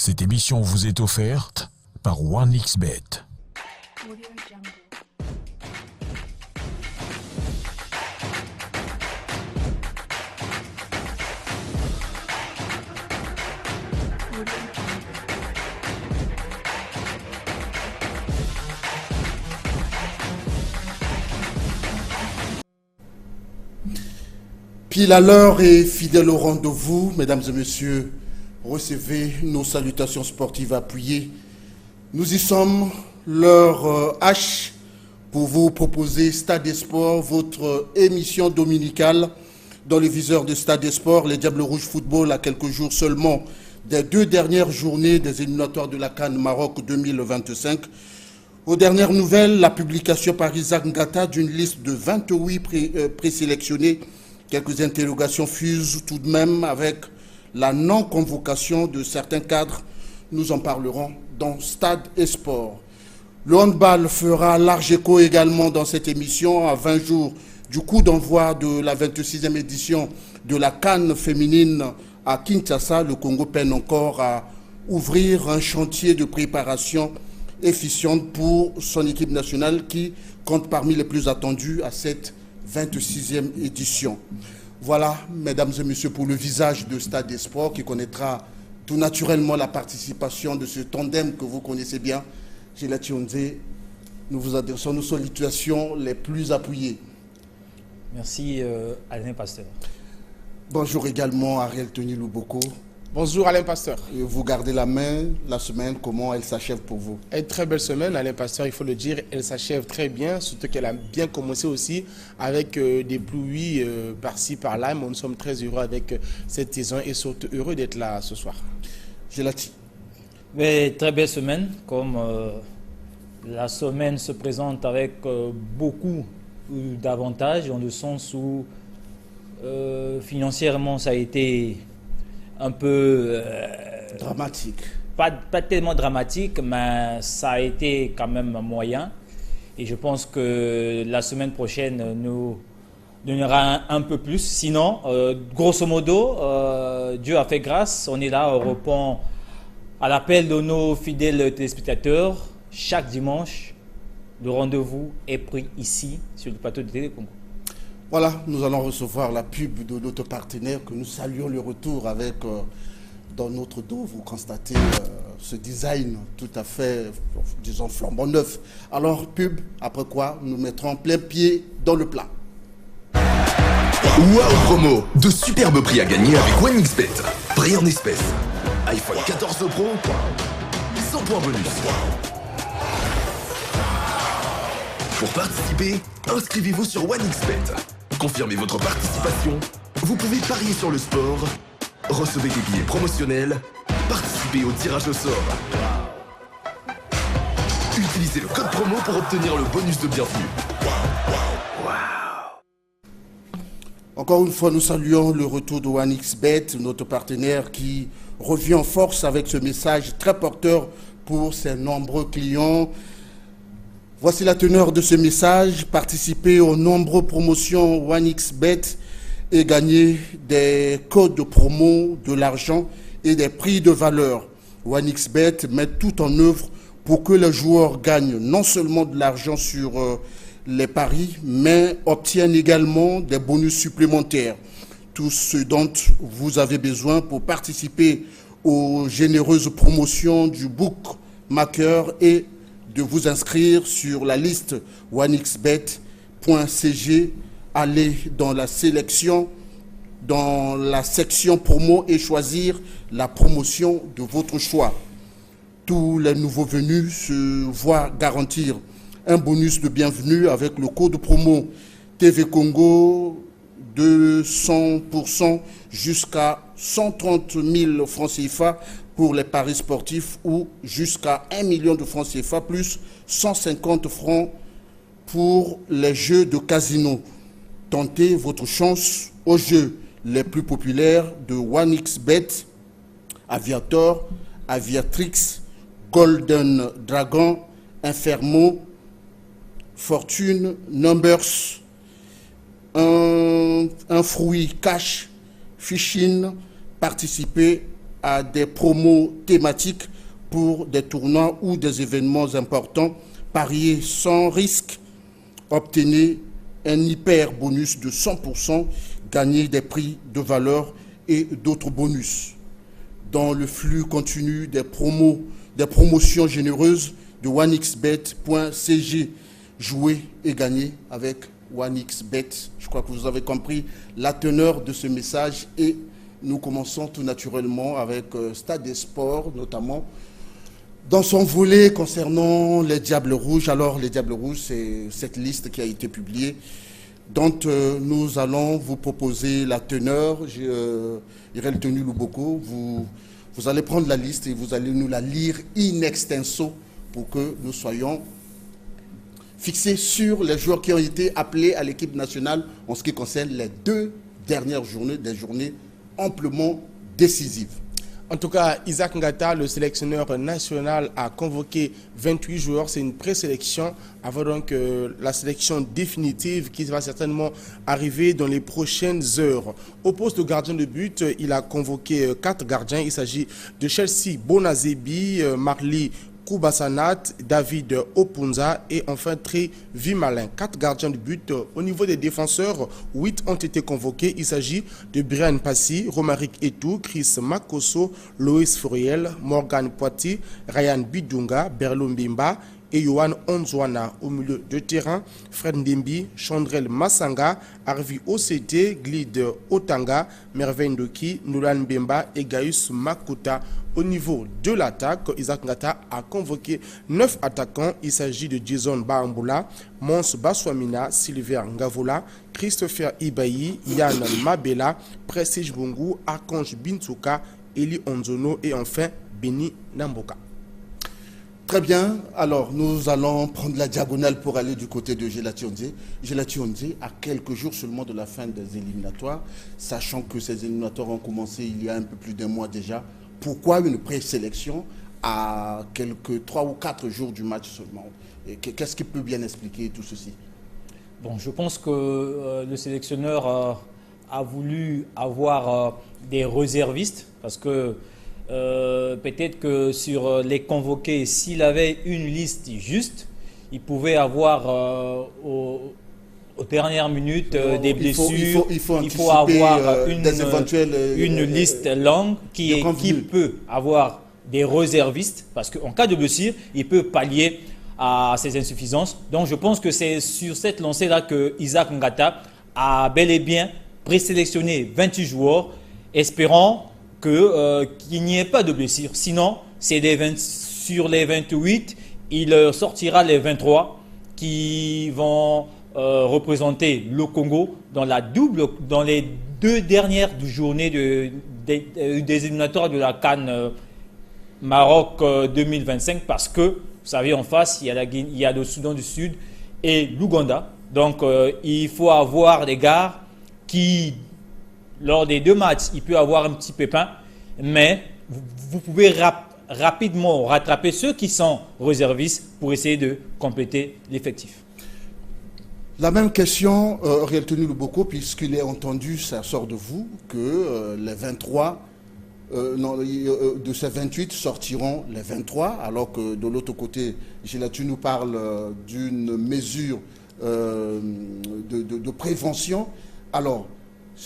Cette émission vous est offerte par OneXBet. Pile à l'heure et fidèle au rendez-vous, mesdames et messieurs, recevez nos salutations sportives appuyées. Nous y sommes, l'heure H, pour vous proposer Stade des Sports, votre émission dominicale dans le viseur de Stade des Sports, les Diables Rouges Football, à quelques jours seulement des 2 dernières journées des éliminatoires de la CAN Maroc 2025. Aux dernières nouvelles, la publication par Isaac Ngata d'une liste de 28 présélectionnés. Quelques interrogations fusent tout de même avec la non-convocation de certains cadres. Nous en parlerons dans Stade et Sport. Le handball fera large écho également dans cette émission à 20 jours du coup d'envoi de la 26e édition de la CAN féminine à Kinshasa. Le Congo peine encore à ouvrir un chantier de préparation efficiente pour son équipe nationale qui compte parmi les plus attendus à cette 26e édition. Voilà, mesdames et messieurs, pour le visage de Stade des Sports qui connaîtra tout naturellement la participation de ce tandem que vous connaissez bien. Gilles Tionze, nous vous adressons nos salutations les plus appuyées. Merci Alain Pasteur. Bonjour également Ariel Tony Luboko. Bonjour Alain Pasteur. Et vous gardez la main, la semaine, comment elle s'achève pour vous? Une très belle semaine Alain Pasteur, il faut le dire, elle s'achève très bien, surtout qu'elle a bien commencé aussi avec des pluies par-ci par-là, mais nous sommes très heureux avec cette saison et surtout heureux d'être là ce soir. Gelati. Mais très belle semaine, comme la semaine se présente avec beaucoup d'avantages, dans le sens où financièrement ça a été un peu dramatique. Pas tellement dramatique, mais ça a été quand même moyen. Et je pense que la semaine prochaine nous donnera un peu plus. Sinon, grosso modo, Dieu a fait grâce. On est là, on répond à l'appel de nos fidèles téléspectateurs. Chaque dimanche, le rendez-vous est pris ici, sur le plateau de Télé Congo. Voilà, nous allons recevoir la pub de notre partenaire que nous saluons le retour avec dans notre dos. Vous constatez ce design tout à fait, disons, flambant neuf. Alors, pub, après quoi, nous mettrons plein pied dans le plat. Wow promo, de superbes prix à gagner avec OneXBet. Prix en espèces. iPhone 14 Pro, 100 points bonus. Pour participer, inscrivez-vous sur OneXBet. Confirmez votre participation, vous pouvez parier sur le sport, recevez des billets promotionnels, participez au tirage au sort. Utilisez le code promo pour obtenir le bonus de bienvenue. Encore une fois, nous saluons le retour de OneXBet, notre partenaire qui revient en force avec ce message très porteur pour ses nombreux clients. Voici la teneur de ce message. Participer aux nombreuses promotions OneXBet et gagner des codes de promo, de l'argent et des prix de valeur. OneXBet met tout en œuvre pour que les joueurs gagnent non seulement de l'argent sur les paris, mais obtiennent également des bonus supplémentaires. Tout ce dont vous avez besoin pour participer aux généreuses promotions du bookmaker et de vous inscrire sur la liste onexbet.cg. Allez dans la sélection, dans la section promo et choisir la promotion de votre choix. Tous les nouveaux venus se voient garantir un bonus de bienvenue avec le code promo TV Congo de 100% jusqu'à 130 000 francs CFA pour les paris sportifs ou jusqu'à 1 million de francs CFA plus 150 francs pour les jeux de casino. Tentez votre chance aux jeux les plus populaires de OneXBet, Aviator, Aviatrix, Golden Dragon, Infermo, Fortune, Numbers, un fruit cash, Fishing. Participez à des promos thématiques pour des tournois ou des événements importants. Pariez sans risque, obtenez un hyper bonus de 100%, gagnez des prix de valeur et d'autres bonus. Dans le flux continu des promotions généreuses de onexbet.cg, jouez et gagnez avec OneXBet. Je crois que vous avez compris la teneur de ce message et nous commençons tout naturellement avec Stade des Sports, notamment dans son volet concernant les Diables Rouges. Alors, les Diables Rouges, c'est cette liste qui a été publiée, dont nous allons vous proposer la teneur. Irel Tenu Luboko, vous allez prendre la liste et vous allez nous la lire in extenso pour que nous soyons fixés sur les joueurs qui ont été appelés à l'équipe nationale en ce qui concerne les 2 dernières journées, des journées amplement décisives. En tout cas, Isaac Ngata, le sélectionneur national, a convoqué 28 joueurs. C'est une présélection avant donc la sélection définitive qui va certainement arriver dans les prochaines heures. Au poste de gardien de but, il a convoqué 4 gardiens. Il s'agit de Chelsea Bonazebi, Marley Koubassanat, David Opunza et enfin Tré Vimalin. 4 gardiens de but. Au niveau des défenseurs, 8 ont été convoqués. Il s'agit de Brian Passy, Romaric Etou, Chris Makoso, Loïs Fouriel, Morgan Poiti, Ryan Bidunga, Berlo Mbimba et Yohan Onzwana. Au milieu de terrain, Fred Ndembi, Chandrel Massanga, Arvi OCT, Glide Otanga, Merveille Ndoki, Nulan Mbemba et Gaius Makuta. Au niveau de l'attaque, Isaac Ngata a convoqué 9 attaquants. Il s'agit de Jason Baamboula, Mons Baswamina, Sylvain Ngavola, Christopher Ibayi, Yann Mabela, Prestige Bungu, Archange Bintouka, Eli Onzono et enfin Beni Namboka. Très bien. Alors, nous allons prendre la diagonale pour aller du côté de Gelati Ondé. Gelati Ondé, à quelques jours seulement de la fin des éliminatoires, sachant que ces éliminatoires ont commencé il y a un peu plus d'un mois déjà. Pourquoi une présélection à quelques 3 ou 4 jours du match seulement? Qu'est-ce qui peut bien expliquer tout ceci? Bon, je pense que le sélectionneur a voulu avoir des réservistes parce que peut-être que sur les convoqués, s'il avait une liste juste, il pouvait avoir aux dernières minutes des blessures. Il faut avoir une liste longue qui peut avoir des réservistes parce qu'en cas de blessure, il peut pallier à ces insuffisances. Donc je pense que c'est sur cette lancée-là que Isaac Ngata a bel et bien présélectionné 28 joueurs, espérant qu'il n'y ait pas de blessure. Sinon, sur les 28, il sortira les 23 qui vont représenter le Congo dans les 2 dernières journées des éliminatoires de la CAN Maroc 2025 parce que, vous savez, en face, il y a le Soudan du Sud et l'Ouganda. Donc, il faut avoir des gars qui, lors des 2 matchs, il peut avoir un petit pépin, mais vous pouvez rapidement rattraper ceux qui sont réservistes pour essayer de compléter l'effectif. La même question, Ariel Tenu Luboko, puisqu'il est entendu, ça sort de vous, que les 23, de ces 28 sortiront les 23, alors que de l'autre côté, Gelatu nous parle d'une mesure de prévention. Alors,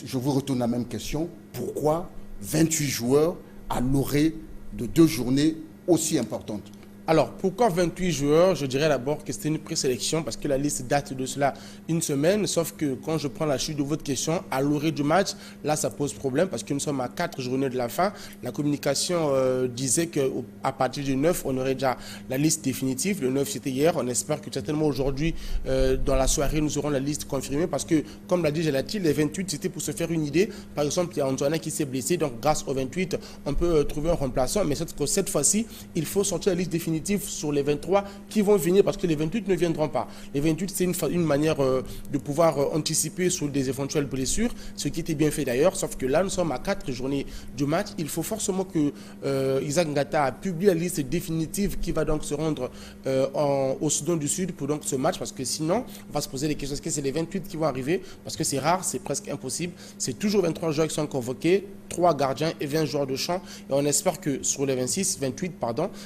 je vous retourne la même question. Pourquoi 28 joueurs à l'orée de 2 journées aussi importantes? Alors, pourquoi 28 joueurs? Je dirais d'abord que c'était une présélection parce que la liste date de cela une semaine. Sauf que quand je prends la chute de votre question, à l'orée du match, là, ça pose problème parce que nous sommes à 4 journées de la fin. La communication disait qu'à partir du 9, on aurait déjà la liste définitive. Le 9, c'était hier. On espère que certainement aujourd'hui, dans la soirée, nous aurons la liste confirmée parce que, comme l'a dit Gelati, les 28, c'était pour se faire une idée. Par exemple, il y a Antoine qui s'est blessé. Donc, grâce aux 28, on peut trouver un remplaçant. Mais cette fois-ci, il faut sortir la liste définitive définitive sur les 23 qui vont venir parce que les 28 ne viendront pas. Les 28, c'est une manière de pouvoir anticiper sur des éventuelles blessures, ce qui était bien fait d'ailleurs, sauf que là, nous sommes à 4 journées du match. Il faut forcément que Isaac Ngata publie la liste définitive qui va donc se rendre au Soudan du Sud pour donc ce match, parce que sinon, on va se poser des questions. Est-ce que c'est les 28 qui vont arriver? Parce que c'est rare, c'est presque impossible. C'est toujours 23 joueurs qui sont convoqués, 3 gardiens et 20 joueurs de champ. Et on espère que sur les 28,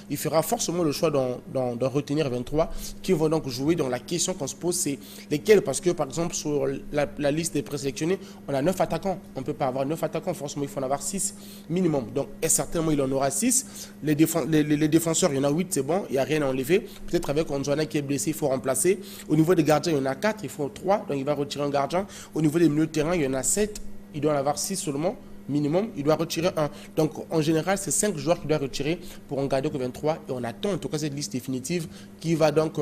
il fera forcément le choix d'en retenir 23 qui vont donc jouer. Donc la question qu'on se pose, c'est lesquels? Parce que par exemple, sur la liste des présélectionnés, on a 9 attaquants. On ne peut pas avoir 9 attaquants, forcément il faut en avoir 6 minimum. Donc et certainement il en aura 6. Les défenseurs, il y en a 8, c'est bon, il n'y a rien à enlever. Peut-être avec Onjouana qui est blessé, il faut remplacer. Au niveau des gardiens, il y en a 4, il faut 3, donc il va retirer un gardien. Au niveau des milieux de terrain, il y en a 7, il doit en avoir 6 seulement. Minimum, il doit retirer 1. Donc, en général, c'est 5 joueurs qu'il doit retirer pour en garder que 23. Et on attend en tout cas cette liste définitive qui va donc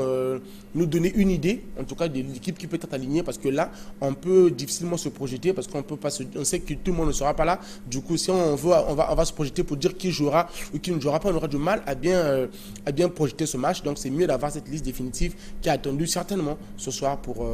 nous donner une idée, en tout cas, de l'équipe qui peut être alignée. Parce que là, on peut difficilement se projeter parce qu'on peut pas on sait que tout le monde ne sera pas là. Du coup, si on veut, on va se projeter pour dire qui jouera ou qui ne jouera pas. On aura du mal à bien projeter ce match. Donc, c'est mieux d'avoir cette liste définitive qui est attendue certainement ce soir pour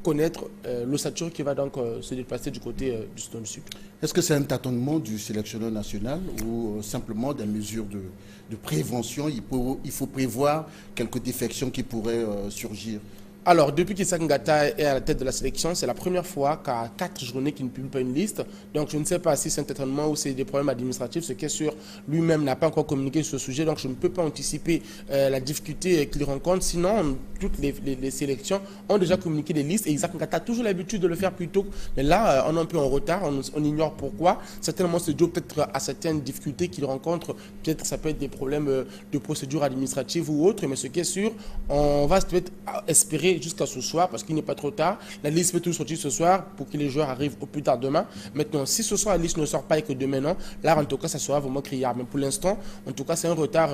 connaître l'ossature qui va donc se déplacer du côté du Soudan du Sud. Est-ce que c'est un tâtonnement du sélectionneur national ou simplement des mesures de prévention? Il faut prévoir quelques défections qui pourraient surgir. Alors, depuis qu'Isaac Ngata est à la tête de la sélection, c'est la première fois qu'à 4 journées qu'il ne publie pas une liste. Donc, je ne sais pas si c'est un tâtonnement ou c'est des problèmes administratifs. Ce qui est sûr, lui-même n'a pas encore communiqué sur ce sujet. Donc, je ne peux pas anticiper la difficulté qu'il rencontre. Sinon, toutes les sélections ont déjà communiqué des listes. Et Isaac Ngata a toujours l'habitude de le faire plus tôt. Mais là, on est un peu en retard. On ignore pourquoi. Certainement, c'est dû peut-être à certaines difficultés qu'il rencontre. Peut-être ça peut être des problèmes de procédure administrative ou autre. Mais ce qui est sûr, on va peut-être espérer jusqu'à ce soir, parce qu'il n'est pas trop tard. La liste peut tout sortir ce soir pour que les joueurs arrivent au plus tard demain. Maintenant, si ce soir la liste ne sort pas et que demain non, là en tout cas ça sera vraiment criard. Mais pour l'instant, en tout cas c'est un retard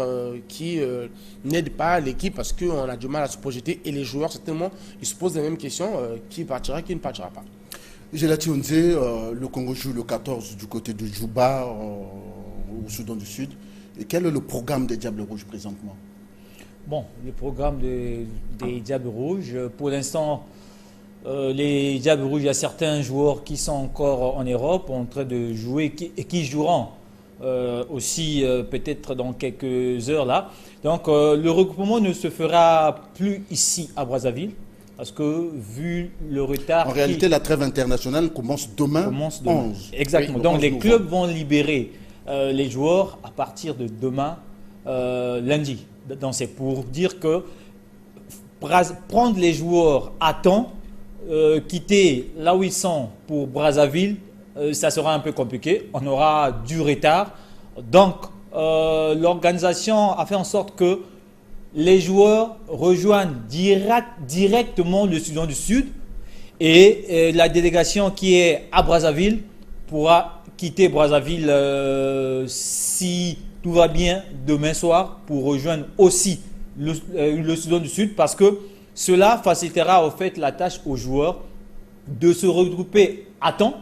qui n'aide pas l'équipe parce qu'on a du mal à se projeter et les joueurs certainement ils se posent les mêmes questions, qui partira, qui ne partira pas. Gelati Onze, le Congo joue le 14 du côté de Djouba au Soudan du Sud. Et quel est le programme des Diables Rouges présentement? Bon, le programme des Diables Rouges, pour l'instant, les Diables Rouges, il y a certains joueurs qui sont encore en Europe en train de jouer et qui joueront aussi peut-être dans quelques heures là. Donc le regroupement ne se fera plus ici à Brazzaville parce que vu le retard... En réalité, la trêve internationale commence demain. 11. Exactement. Oui, donc 11 les novembre. clubs vont libérer les joueurs à partir de demain, lundi. Donc c'est pour dire que prendre les joueurs à temps, quitter là où ils sont pour Brazzaville, ça sera un peu compliqué. On aura du retard. Donc l'organisation a fait en sorte que les joueurs rejoignent directement le Soudan du Sud et la délégation qui est à Brazzaville pourra quitter Brazzaville si tout va bien demain soir pour rejoindre aussi le Soudan du Sud parce que cela facilitera au fait la tâche aux joueurs de se regrouper à temps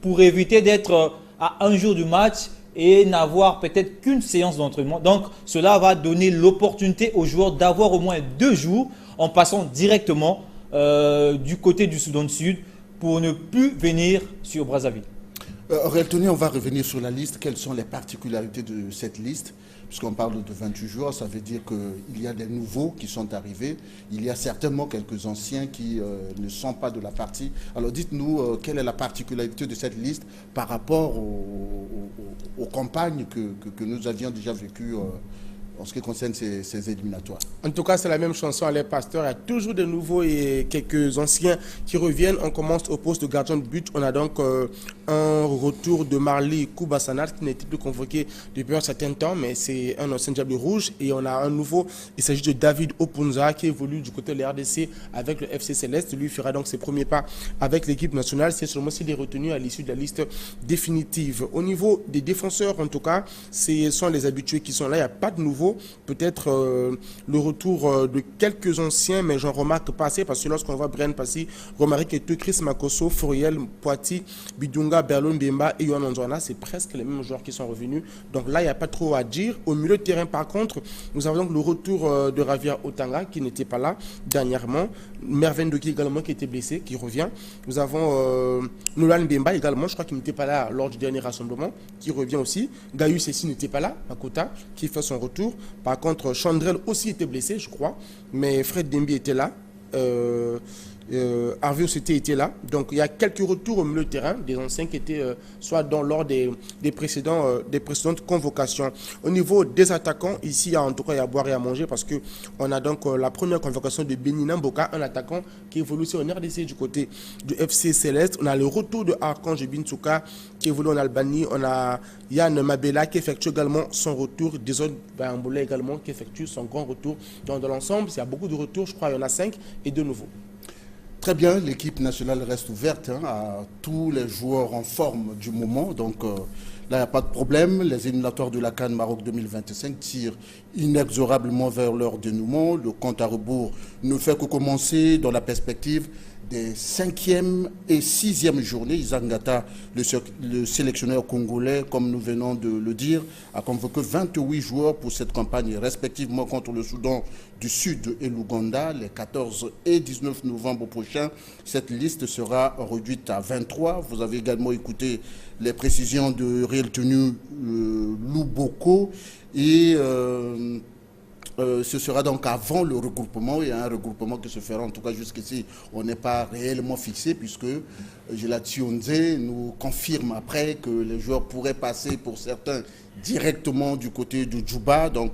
pour éviter d'être à un jour du match et n'avoir peut-être qu'une séance d'entraînement. Donc cela va donner l'opportunité aux joueurs d'avoir au moins 2 jours en passant directement du côté du Soudan du Sud pour ne plus venir sur Brazzaville. Aurel Tony, on va revenir sur la liste. Quelles sont les particularités de cette liste? Puisqu'on parle de 28 joueurs, ça veut dire qu'il y a des nouveaux qui sont arrivés. Il y a certainement quelques anciens qui ne sont pas de la partie. Alors dites-nous, quelle est la particularité de cette liste par rapport aux campagnes que nous avions déjà vécues en ce qui concerne ces éliminatoires? En tout cas, c'est la même chanson à les pasteurs. Il y a toujours de nouveaux et quelques anciens qui reviennent. On commence au poste de gardien de but. On a donc un retour de Marley Koubassanat qui n'était plus convoqué depuis un certain temps, mais c'est un ancien Diable Rouge. Et on a un nouveau, il s'agit de David Opunza qui évolue du côté de la RDC avec le FC Céleste. Lui fera donc ses premiers pas avec l'équipe nationale. C'est seulement s'il est retenu à l'issue de la liste définitive. Au niveau des défenseurs, en tout cas, ce sont les habitués qui sont là. Il n'y a pas de nouveau. nouveau, peut-être le retour de quelques anciens, mais j'en remarque pas assez parce que lorsqu'on voit Brian Passy, Romaric et Chris Makosso, Fouriel, Poiti, Bidunga, Berlon Bemba et Yohan Onzouana, c'est presque les mêmes joueurs qui sont revenus. Donc là, il n'y a pas trop à dire. Au milieu de terrain, par contre, nous avons donc le retour de Ravia Otanga qui n'était pas là dernièrement. Mervin Doki également qui était blessé, qui revient. Nous avons Nolan Bemba également, je crois qu'il n'était pas là lors du dernier rassemblement, qui revient aussi. Gaius Essi n'était pas là, Makota, qui fait son retour. Par contre, Chandrel aussi était blessé, je crois, mais Fred Dembi était là. Harvey Osseté était là. Donc il y a quelques retours au milieu de terrain, des anciens qui étaient soit lors des précédentes convocations. Au niveau des attaquants, ici en tout cas il y a à boire et à manger parce qu'on a donc la première convocation de Benina Mboka, un attaquant qui évolue aussi en RDC du côté du FC Céleste. On a le retour de Archange Binsuka qui évolue en Albanie. On a Yann Mabela qui effectue également son retour. Dizon Bamboula également qui effectue son grand retour. Donc dans l'ensemble, il y a beaucoup de retours, je crois il y en a 5 et de nouveau. Très bien, l'équipe nationale reste ouverte à tous les joueurs en forme du moment. Donc là, il n'y a pas de problème. Les éliminatoires de la CAN Maroc 2025 tirent inexorablement vers leur dénouement. Le compte à rebours ne fait que commencer dans la perspective des 5e et 6e journées. Isaac Ngata, le sélectionneur congolais, comme nous venons de le dire, a convoqué 28 joueurs pour cette campagne, respectivement contre le Soudan du Sud et l'Ouganda, les 14 et 19 novembre prochains. Cette liste sera réduite à 23. Vous avez également écouté les précisions de Réel Tenu Luboko et ce sera donc avant le regroupement. Il y a un regroupement qui se fera, en tout cas jusqu'ici, on n'est pas réellement fixé puisque Gelati Onze nous confirme après que les joueurs pourraient passer pour certains directement du côté du Djouba, donc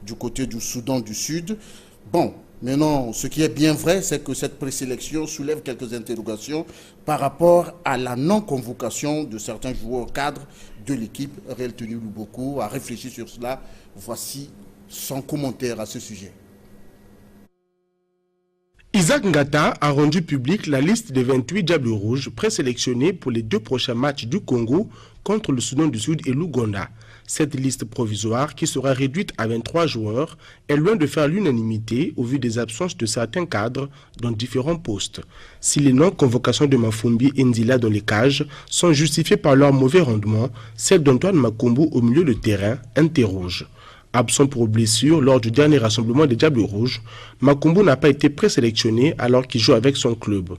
du côté du Soudan du Sud. Bon, maintenant, ce qui est bien vrai, c'est que cette présélection soulève quelques interrogations par rapport à la non-convocation de certains joueurs cadres de l'équipe. Réel Tenu Luboko a réfléchi sur cela. Voici son commentaire à ce sujet. Isaac Ngata a rendu public la liste des 28 Diables Rouges présélectionnés pour les 2 prochains matchs du Congo contre le Soudan du Sud et l'Ouganda. Cette liste provisoire, qui sera réduite à 23 joueurs, est loin de faire l'unanimité au vu des absences de certains cadres dans différents postes. Si les non-convocations de Mafumbi et Ndila dans les cages sont justifiées par leur mauvais rendement, celle d'Antoine Makumbu au milieu de terrain interroge. Absent pour blessure lors du dernier rassemblement des Diables Rouges, Makumbu n'a pas été présélectionné alors qu'il joue avec son club.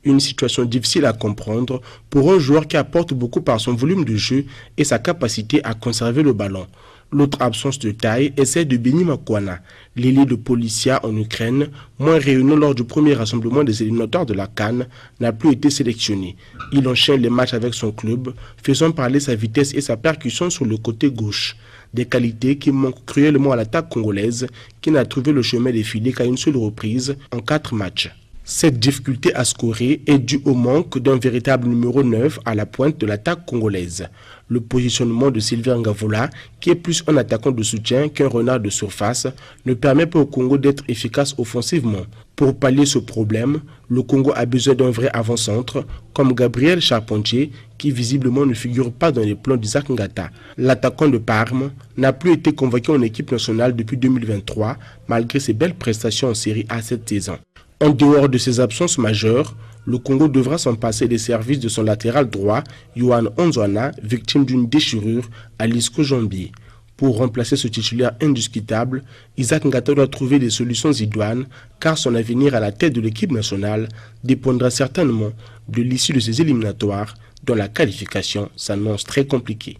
Une situation difficile à comprendre pour un joueur qui apporte beaucoup par son volume de jeu et sa capacité à conserver le ballon. L'autre absence de taille est celle de Beni Makwana, l'ailier de Policia en Ukraine, moins réuni lors du premier rassemblement des éliminatoires de la CAN, n'a plus été sélectionné. Il enchaîne les matchs avec son club, faisant parler sa vitesse et sa percussion sur le côté gauche. Des qualités qui manquent cruellement à l'attaque congolaise, qui n'a trouvé le chemin des filets qu'à une seule reprise en 4 matchs. Cette difficulté à scorer est due au manque d'un véritable numéro 9 à la pointe de l'attaque congolaise. Le positionnement de Sylvain Ngavola, qui est plus un attaquant de soutien qu'un renard de surface, ne permet pas au Congo d'être efficace offensivement. Pour pallier ce problème, le Congo a besoin d'un vrai avant-centre, comme Gabriel Charpentier, qui visiblement ne figure pas dans les plans d'Isaac Ngata. L'attaquant de Parme n'a plus été convoqué en équipe nationale depuis 2023, malgré ses belles prestations en Série A cette saison. En dehors de ses absences majeures, le Congo devra s'en passer des services de son latéral droit, Yohan Onzouana, victime d'une déchirure à l'ischio-jambier. Pour remplacer ce titulaire indiscutable, Isaac Ngata doit trouver des solutions idoines, car son avenir à la tête de l'équipe nationale dépendra certainement de l'issue de ces éliminatoires, dont la qualification s'annonce très compliquée.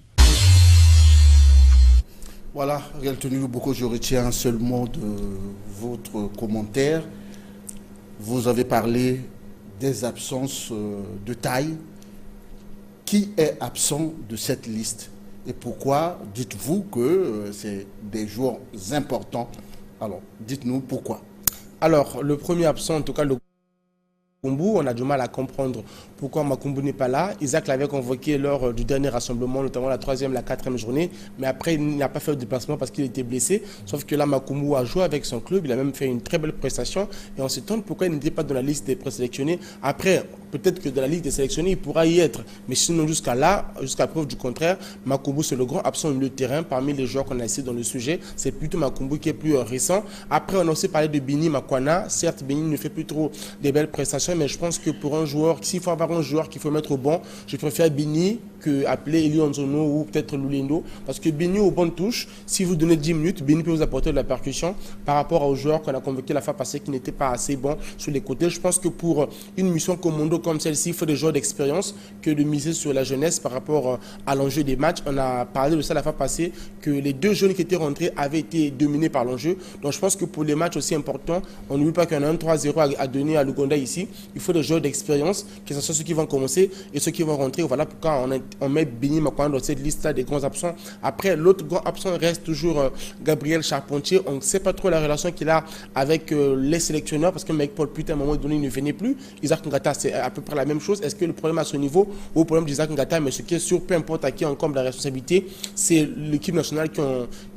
Voilà, Réel Tenu Luboko, je retiens un seul mot de votre commentaire. Vous avez parlé des absences de taille. Qui est absent de cette liste? Et pourquoi dites-vous que c'est des joueurs importants? Alors, dites-nous pourquoi. Alors, le premier absent, en tout cas, le Makumbu. On a du mal à comprendre pourquoi Makumbu n'est pas là. Isaac l'avait convoqué lors du dernier rassemblement, notamment la 3e, la 4e journée. Mais après, il n'a pas fait le déplacement parce qu'il était blessé. Sauf que là, Makumbu a joué avec son club. Il a même fait une très belle prestation. Et on s'étonne pourquoi il n'était pas dans la liste des présélectionnés. Après, peut-être que dans la liste des sélectionnés, il pourra y être. Mais sinon, jusqu'à preuve du contraire, Makumbu, c'est le grand absent au milieu de terrain. Parmi les joueurs qu'on a essayé dans le sujet, c'est plutôt Makumbu qui est plus récent. Après, on a aussi parlé de Bini Makwana. Certes, Bini ne fait plus trop des belles prestations, mais je pense que pour un joueur, s'il faut avoir un joueur qu'il faut mettre au banc, je préfère Bini que appeler Eli Onzono ou peut-être Lulindo. Parce que Bini au bon touche, si vous donnez 10 minutes, Bini peut vous apporter de la percussion par rapport aux joueurs qu'on a convoqués la fois passée qui n'étaient pas assez bons sur les côtés. Je pense que pour une mission commando comme celle-ci, il faut des joueurs d'expérience que de miser sur la jeunesse par rapport à l'enjeu des matchs. On a parlé de ça la fois passée, que les 2 jeunes qui étaient rentrés avaient été dominés par l'enjeu. Donc je pense que pour les matchs aussi importants, on n'oublie pas qu'il y en a un 3-0 à donner à l'Ouganda ici. Il faut des joueurs d'expérience, que ce soit ceux qui vont commencer et ceux qui vont rentrer. Voilà pourquoi on met Bini Makwana dans cette liste-là des grands absents. Après, l'autre grand absent reste toujours Gabriel Charpentier. On ne sait pas trop la relation qu'il a avec les sélectionneurs parce que Mike Paul Putin, à un moment donné, il ne venait plus. Isaac Ngata, c'est à peu près la même chose. Est-ce que le problème à ce niveau ou le problème d'Isaac Ngata, mais ce qui est sûr, peu importe à qui on incombe la responsabilité, c'est l'équipe nationale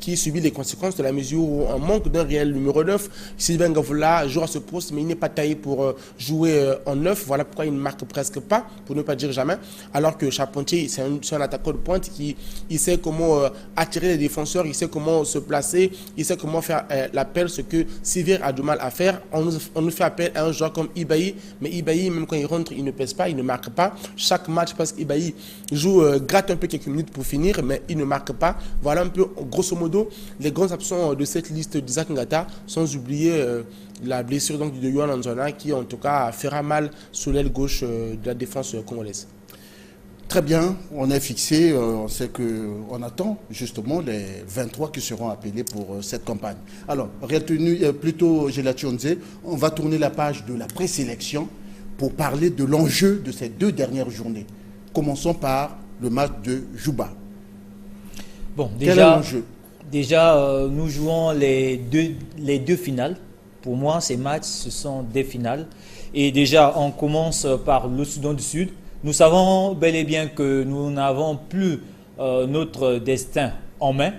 qui subit les conséquences de la mesure où on manque d'un réel numéro 9. Sylvain Gavoula joue à ce poste, mais il n'est pas taillé pour jouer en 9. Voilà pourquoi il ne marque presque pas, pour ne pas dire jamais. Alors que Charpentier, c'est un attaquant de pointe qui il sait comment attirer les défenseurs, il sait comment se placer, il sait comment faire l'appel, ce que Sivir a du mal à faire. On nous fait appel à un joueur comme Ibaï, mais Ibaï, même quand il rentre, il ne pèse pas, il ne marque pas. Chaque match, parce qu'Ibaï joue, gratte un peu quelques minutes pour finir, mais il ne marque pas. Voilà un peu, grosso modo, les grands absents de cette liste d'Isaac Ngata, sans oublier la blessure donc, de Yohan Anzona, qui en tout cas fera mal sous l'aile gauche de la défense congolaise. Très bien, on est fixé, on sait qu'on attend justement les 23 qui seront appelés pour cette campagne. Alors, plutôt Gelati Onze, on va tourner la page de la présélection pour parler de l'enjeu de ces 2 dernières journées. Commençons par le match de Juba. Bon, quel est l'enjeu? Déjà, nous jouons les deux finales. Pour moi, ces matchs, ce sont des finales. Et déjà, on commence par le Soudan du Sud. Nous savons bel et bien que nous n'avons plus notre destin en main.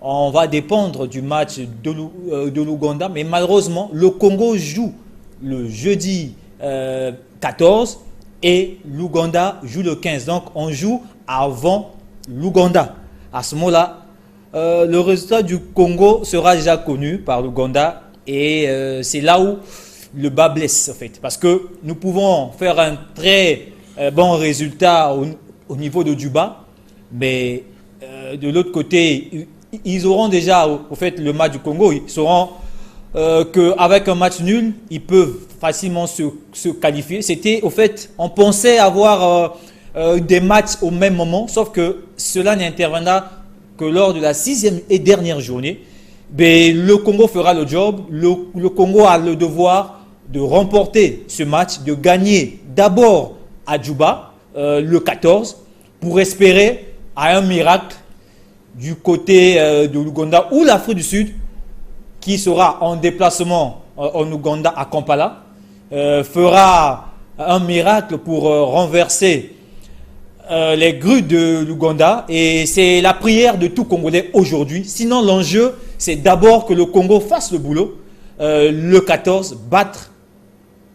On va dépendre du match de l'Ouganda. Mais malheureusement, le Congo joue le jeudi 14 et l'Ouganda joue le 15. Donc, on joue avant l'Ouganda. À ce moment-là, le résultat du Congo sera déjà connu par l'Ouganda. Et c'est là où le bas blesse, en fait. Parce que nous pouvons faire un très bon résultat au niveau de Juba, mais de l'autre côté, ils auront déjà, au fait, le match du Congo, ils sauront qu'avec un match nul, ils peuvent facilement se qualifier. C'était, au fait, on pensait avoir des matchs au même moment, sauf que cela n'interviendra que lors de la 6e et dernière journée. Mais le Congo fera le job. Le Congo a le devoir de remporter ce match, de gagner d'abord à Juba, le 14, pour espérer à un miracle du côté de l'Ouganda ou l'Afrique du Sud, qui sera en déplacement en Ouganda à Kampala, fera un miracle pour renverser les grues de l'Ouganda. Et c'est la prière de tout Congolais aujourd'hui. Sinon, l'enjeu, c'est d'abord que le Congo fasse le boulot, le 14, battre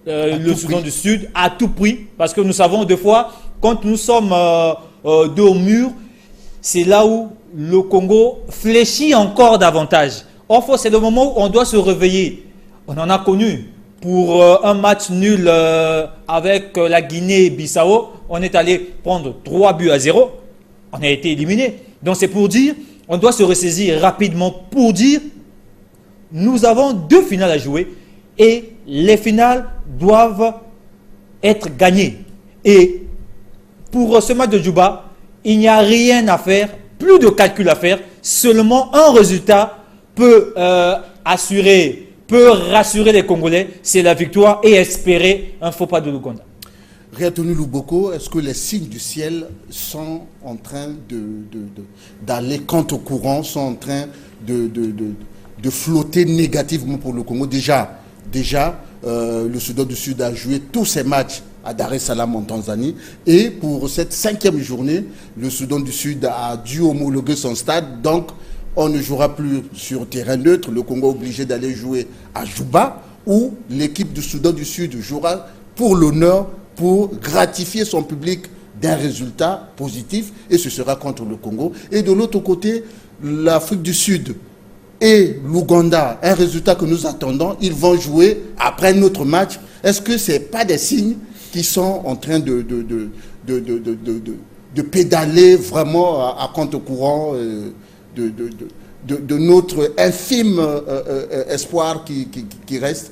le Soudan du Sud à tout prix, parce que nous savons des fois, quand nous sommes dos au mur, c'est là où le Congo fléchit encore davantage. Or, c'est le moment où on doit se réveiller. On en a connu pour un match nul avec la Guinée-Bissau. On est allé prendre 3-0. On a été éliminé. Donc c'est pour dire, on doit se ressaisir rapidement pour dire, nous avons 2 finales à jouer et les finales doivent être gagnées. Et pour ce match de Juba, il n'y a rien à faire, plus de calcul à faire. Seulement un résultat peut rassurer les Congolais, c'est la victoire et espérer un faux pas de l'Ouganda. Réatonu Luboko, est-ce que les signes du ciel sont en train d'aller contre courant, sont en train de flotter négativement pour le Congo? Déjà, le Soudan du Sud a joué tous ses matchs à Dar es Salaam en Tanzanie. Et pour cette 5e journée, le Soudan du Sud a dû homologuer son stade. Donc, on ne jouera plus sur terrain neutre. Le Congo est obligé d'aller jouer à Juba, où l'équipe du Soudan du Sud jouera pour l'honneur, pour gratifier son public d'un résultat positif. Et ce sera contre le Congo. Et de l'autre côté, l'Afrique du Sud et l'Ouganda, un résultat que nous attendons, ils vont jouer après notre match. Est-ce que ce n'est pas des signes qui sont en train de pédaler vraiment à contre-courant de notre infime espoir qui reste?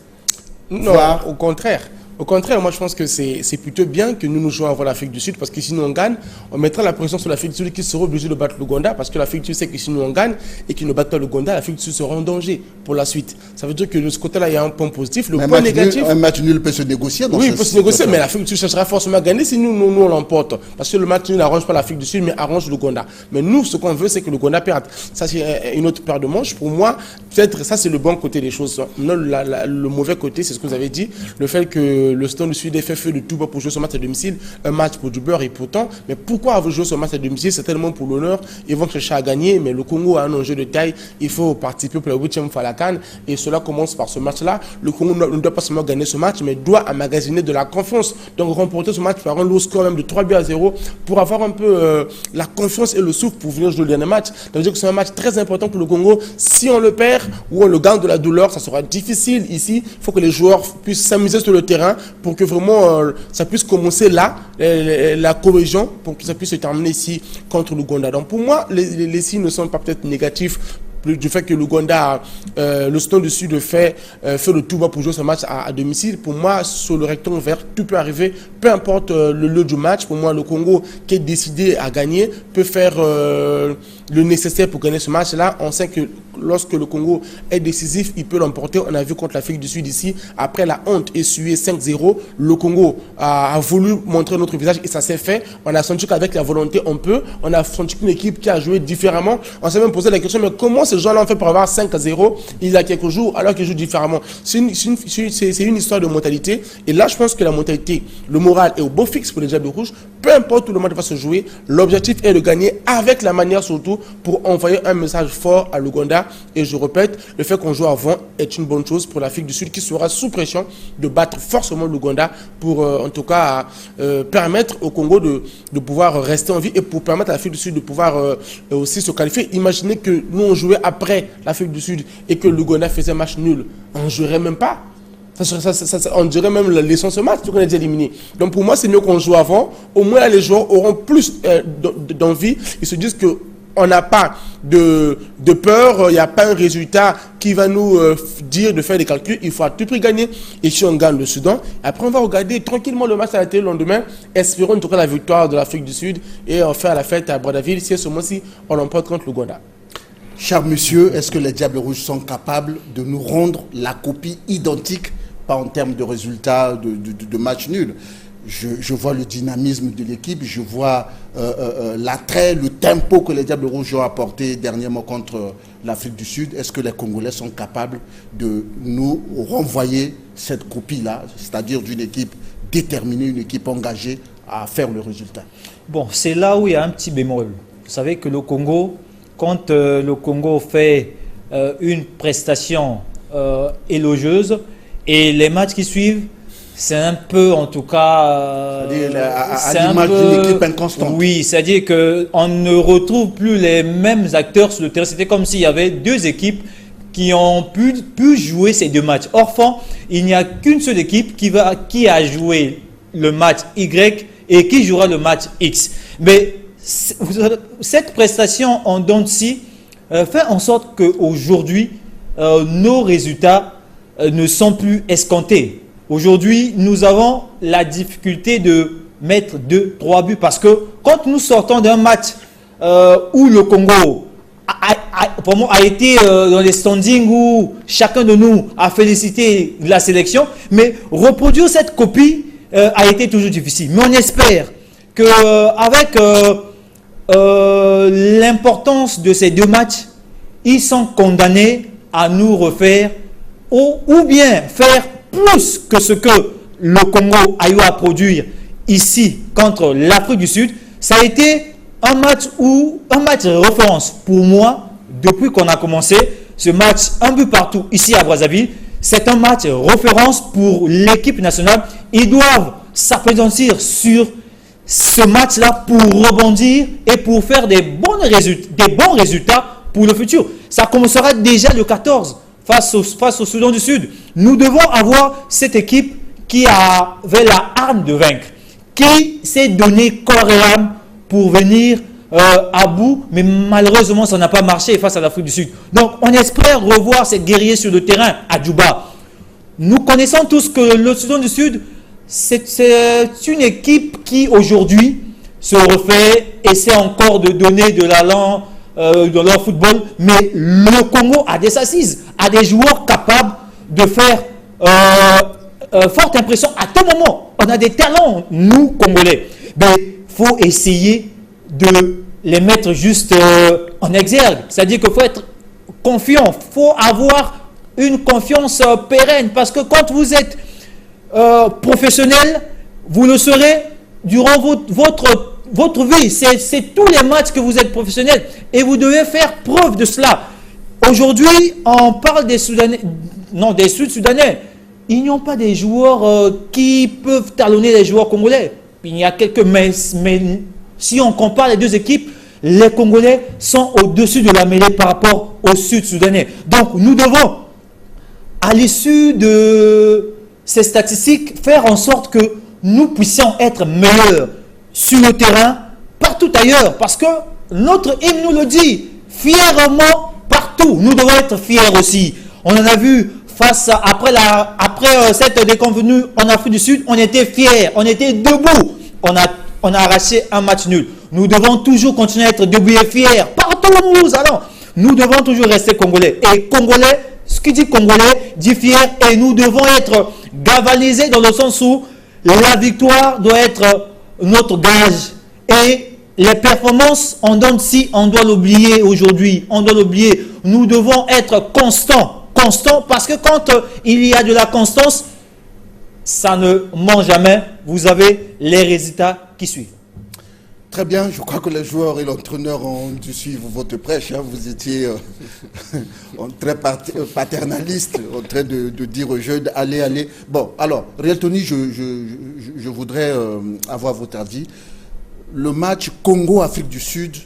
Non, au contraire. Au contraire, moi je pense que c'est plutôt bien que nous jouons avant l'Afrique du Sud, parce que sinon on gagne, on mettra la pression sur l'Afrique du Sud qui sera obligée de battre l'Ouganda, parce que l'Afrique du Sud sait que si nous on gagne et qu'ils ne battent pas l'Ouganda, l'Afrique du Sud sera en danger pour la suite. Ça veut dire que de ce côté-là, il y a un point positif. Le point négatif... Un match nul peut se négocier. Oui, il peut se négocier, mais l'Afrique du Sud cherchera forcément à gagner si nous on l'emporte. Parce que le match nul n'arrange pas l'Afrique du Sud, mais arrange l'Ouganda. Mais nous, ce qu'on veut, c'est que l'Ouganda perde. Ça, c'est une autre paire de manches. Pour moi, peut-être ça, c'est le bon côté des choses. Non, le mauvais côté, c'est ce que vous avez dit, le fait que le Soudan du Sud ait fait de tout pour jouer son match à domicile, un match pour du beurre et pourtant, mais pourquoi avoir joué son match à domicile? C'est tellement pour l'honneur, ils vont chercher à gagner, mais le Congo a un enjeu de taille, il faut participer pour la 8e fois à la CAN, et cela commence par ce match-là. Le Congo ne doit pas seulement gagner ce match, mais doit emmagasiner de la confiance, donc remporter ce match par un lourd score même de 3-0 pour avoir un peu la confiance et le souffle pour venir jouer le dernier match. Ça veut dire que c'est un match très important pour le Congo. Si on le perd ou on le gagne de la douleur, ça sera difficile ici. Il faut que les joueurs puissent s'amuser sur le terrain pour que vraiment ça puisse commencer là, la cohésion, pour que ça puisse se terminer ici contre l'Ouganda. Donc pour moi, les signes ne sont pas peut-être négatifs du fait que l'Ouganda, le Soudan du Sud fait le tout va pour jouer ce match à domicile. Pour moi, sur le rectangle vert, tout peut arriver, peu importe le lieu du match. Pour moi, le Congo qui est décidé à gagner peut faire le nécessaire pour gagner ce match-là. On sait que lorsque le Congo est décisif, il peut l'emporter. On a vu contre l'Afrique du Sud ici, après la honte essuyée 5-0, le Congo a voulu montrer notre visage et ça s'est fait. On a senti qu'avec la volonté, on peut. On a senti qu'une équipe qui a joué différemment. On s'est même posé la question, mais comment ces gens-là ont fait pour avoir 5-0 il y a quelques jours alors qu'ils jouent différemment? C'est une histoire de mentalité. Et là, je pense que la mentalité, le moral est au beau fixe pour les Diables Rouges. Peu importe où le match va se jouer, l'objectif est de gagner avec la manière surtout pour envoyer un message fort à l'Ouganda. Et je répète, le fait qu'on joue avant est une bonne chose pour l'Afrique du Sud qui sera sous pression de battre forcément l'Ouganda pour en tout cas permettre au Congo de pouvoir rester en vie et pour permettre à l'Afrique du Sud de pouvoir aussi se qualifier. Imaginez que nous on jouait après l'Afrique du Sud et que l'Ouganda faisait match nul. On ne jouerait même pas. On dirait même l'essence de match, tout qu'on est déjà éliminé. Donc pour moi, c'est mieux qu'on joue avant. Au moins, là, les joueurs auront plus d'envie. Ils se disent qu'on n'a pas de peur, il n'y a pas un résultat qui va nous dire de faire des calculs. Il faut à tout prix gagner. Et si on gagne le Soudan, après on va regarder tranquillement le match à la télé le lendemain. Espérons en tout cas la victoire de l'Afrique du Sud et faire la fête à Brazzaville si ce mois-ci on l'emporte contre l'Ouganda. Cher monsieur, est-ce que les Diables Rouges sont capables de nous rendre la copie identique, pas en termes de résultats de match nul? Je vois le dynamisme de l'équipe, je vois l'attrait, le tempo que les Diables Rouges ont apporté dernièrement contre l'Afrique du Sud. Est-ce que les Congolais sont capables de nous renvoyer cette copie-là, c'est-à-dire d'une équipe déterminée, une équipe engagée à faire le résultat? Bon, c'est là où il y a un petit bémol. Vous savez que le Congo, quand le Congo fait une prestation élogieuse et les matchs qui suivent, c'est un peu, en tout cas... à l'image d'une équipe inconstante. Oui, c'est-à-dire qu'on ne retrouve plus les mêmes acteurs sur le terrain. C'était comme s'il y avait deux équipes qui ont pu jouer ces deux matchs. Or, il n'y a qu'une seule équipe qui a joué le match Y et qui jouera le match X. Mais cette prestation en dents de scie fait en sorte qu'aujourd'hui, nos résultats ne sont plus escomptés. Aujourd'hui, nous avons la difficulté de mettre 2-3 buts parce que quand nous sortons d'un match où le Congo a été dans les standings où chacun de nous a félicité la sélection, mais reproduire cette copie a été toujours difficile. Mais on espère qu'avec l'importance de ces deux matchs, ils sont condamnés à nous refaire ou bien faire plus que ce que le Congo a eu à produire ici contre l'Afrique du Sud, ça a été un match référence pour moi depuis qu'on a commencé ce match, un but partout ici à Brazzaville. C'est un match référence pour l'équipe nationale. Ils doivent s'appesantir sur ce match-là pour rebondir et pour faire des bons résultats pour le futur. Ça commencera déjà le 14 face au Soudan du Sud. Nous devons avoir cette équipe qui avait la arme de vaincre, qui s'est donné corps et âme pour venir à bout, mais malheureusement ça n'a pas marché face à l'Afrique du Sud. Donc on espère revoir ces guerriers sur le terrain à Djouba. Nous connaissons tous que le Soudan du Sud, c'est une équipe qui aujourd'hui se refait, essaie encore de donner de l'allant dans leur football, mais le Congo a des assises, a des joueurs capables de faire forte impression à tout moment. On a des talents, nous, Congolais. Mais il faut essayer de les mettre juste en exergue. C'est-à-dire qu'il faut être confiant. Il faut avoir une confiance pérenne. Parce que quand vous êtes professionnel, vous le serez durant votre vie. C'est tous les matchs que vous êtes professionnel. Et vous devez faire preuve de cela. Aujourd'hui, on parle des Soudanais, non, des Sud-Soudanais. Ils n'ont pas des joueurs qui peuvent talonner les joueurs congolais. Il y a quelques, mais si on compare les deux équipes, les Congolais sont au-dessus de la mêlée par rapport aux Sud-Soudanais. Donc, nous devons, à l'issue de ces statistiques, faire en sorte que nous puissions être meilleurs sur le terrain, partout ailleurs. Parce que notre hymne nous le dit, fièrement partout. Nous devons être fiers aussi. On en a vu après cette déconvenue en Afrique du Sud, on était fiers, on était debout. On a arraché un match nul. Nous devons toujours continuer à être debout et fiers. Partout où nous allons, nous devons toujours rester congolais. Et congolais, ce qui dit congolais, dit fier. Et nous devons être galvanisés dans le sens où la victoire doit être notre gage. Et les performances, on doit l'oublier aujourd'hui. On doit l'oublier. Nous devons être constants. Parce que quand il y a de la constance, ça ne ment jamais. Vous avez les résultats qui suivent. Très bien, je crois que les joueurs et l'entraîneur ont dû suivre votre prêche. Hein. Vous étiez très paternaliste, en train de dire aux jeunes, allez. Bon, alors, Réal Tony, je voudrais avoir votre avis. Le match Congo-Afrique du Sud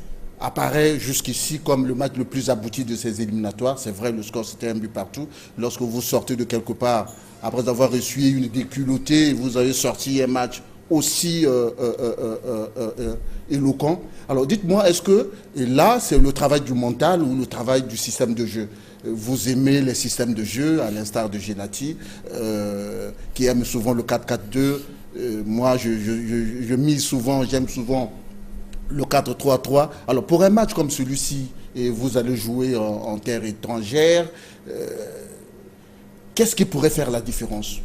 apparaît jusqu'ici comme le match le plus abouti de ces éliminatoires. C'est vrai, le score c'était un but partout. Lorsque vous sortez de quelque part, après avoir essuyé une déculottée, vous avez sorti un match aussi éloquent. Alors dites-moi, est-ce que, et là c'est le travail du mental ou le travail du système de jeu? Vous aimez les systèmes de jeu, à l'instar de Genati, qui aime souvent le 4-4-2. Moi, j'aime souvent le 4-3-3. Alors, pour un match comme celui-ci, et vous allez jouer en terre étrangère, qu'est-ce qui pourrait faire la différence?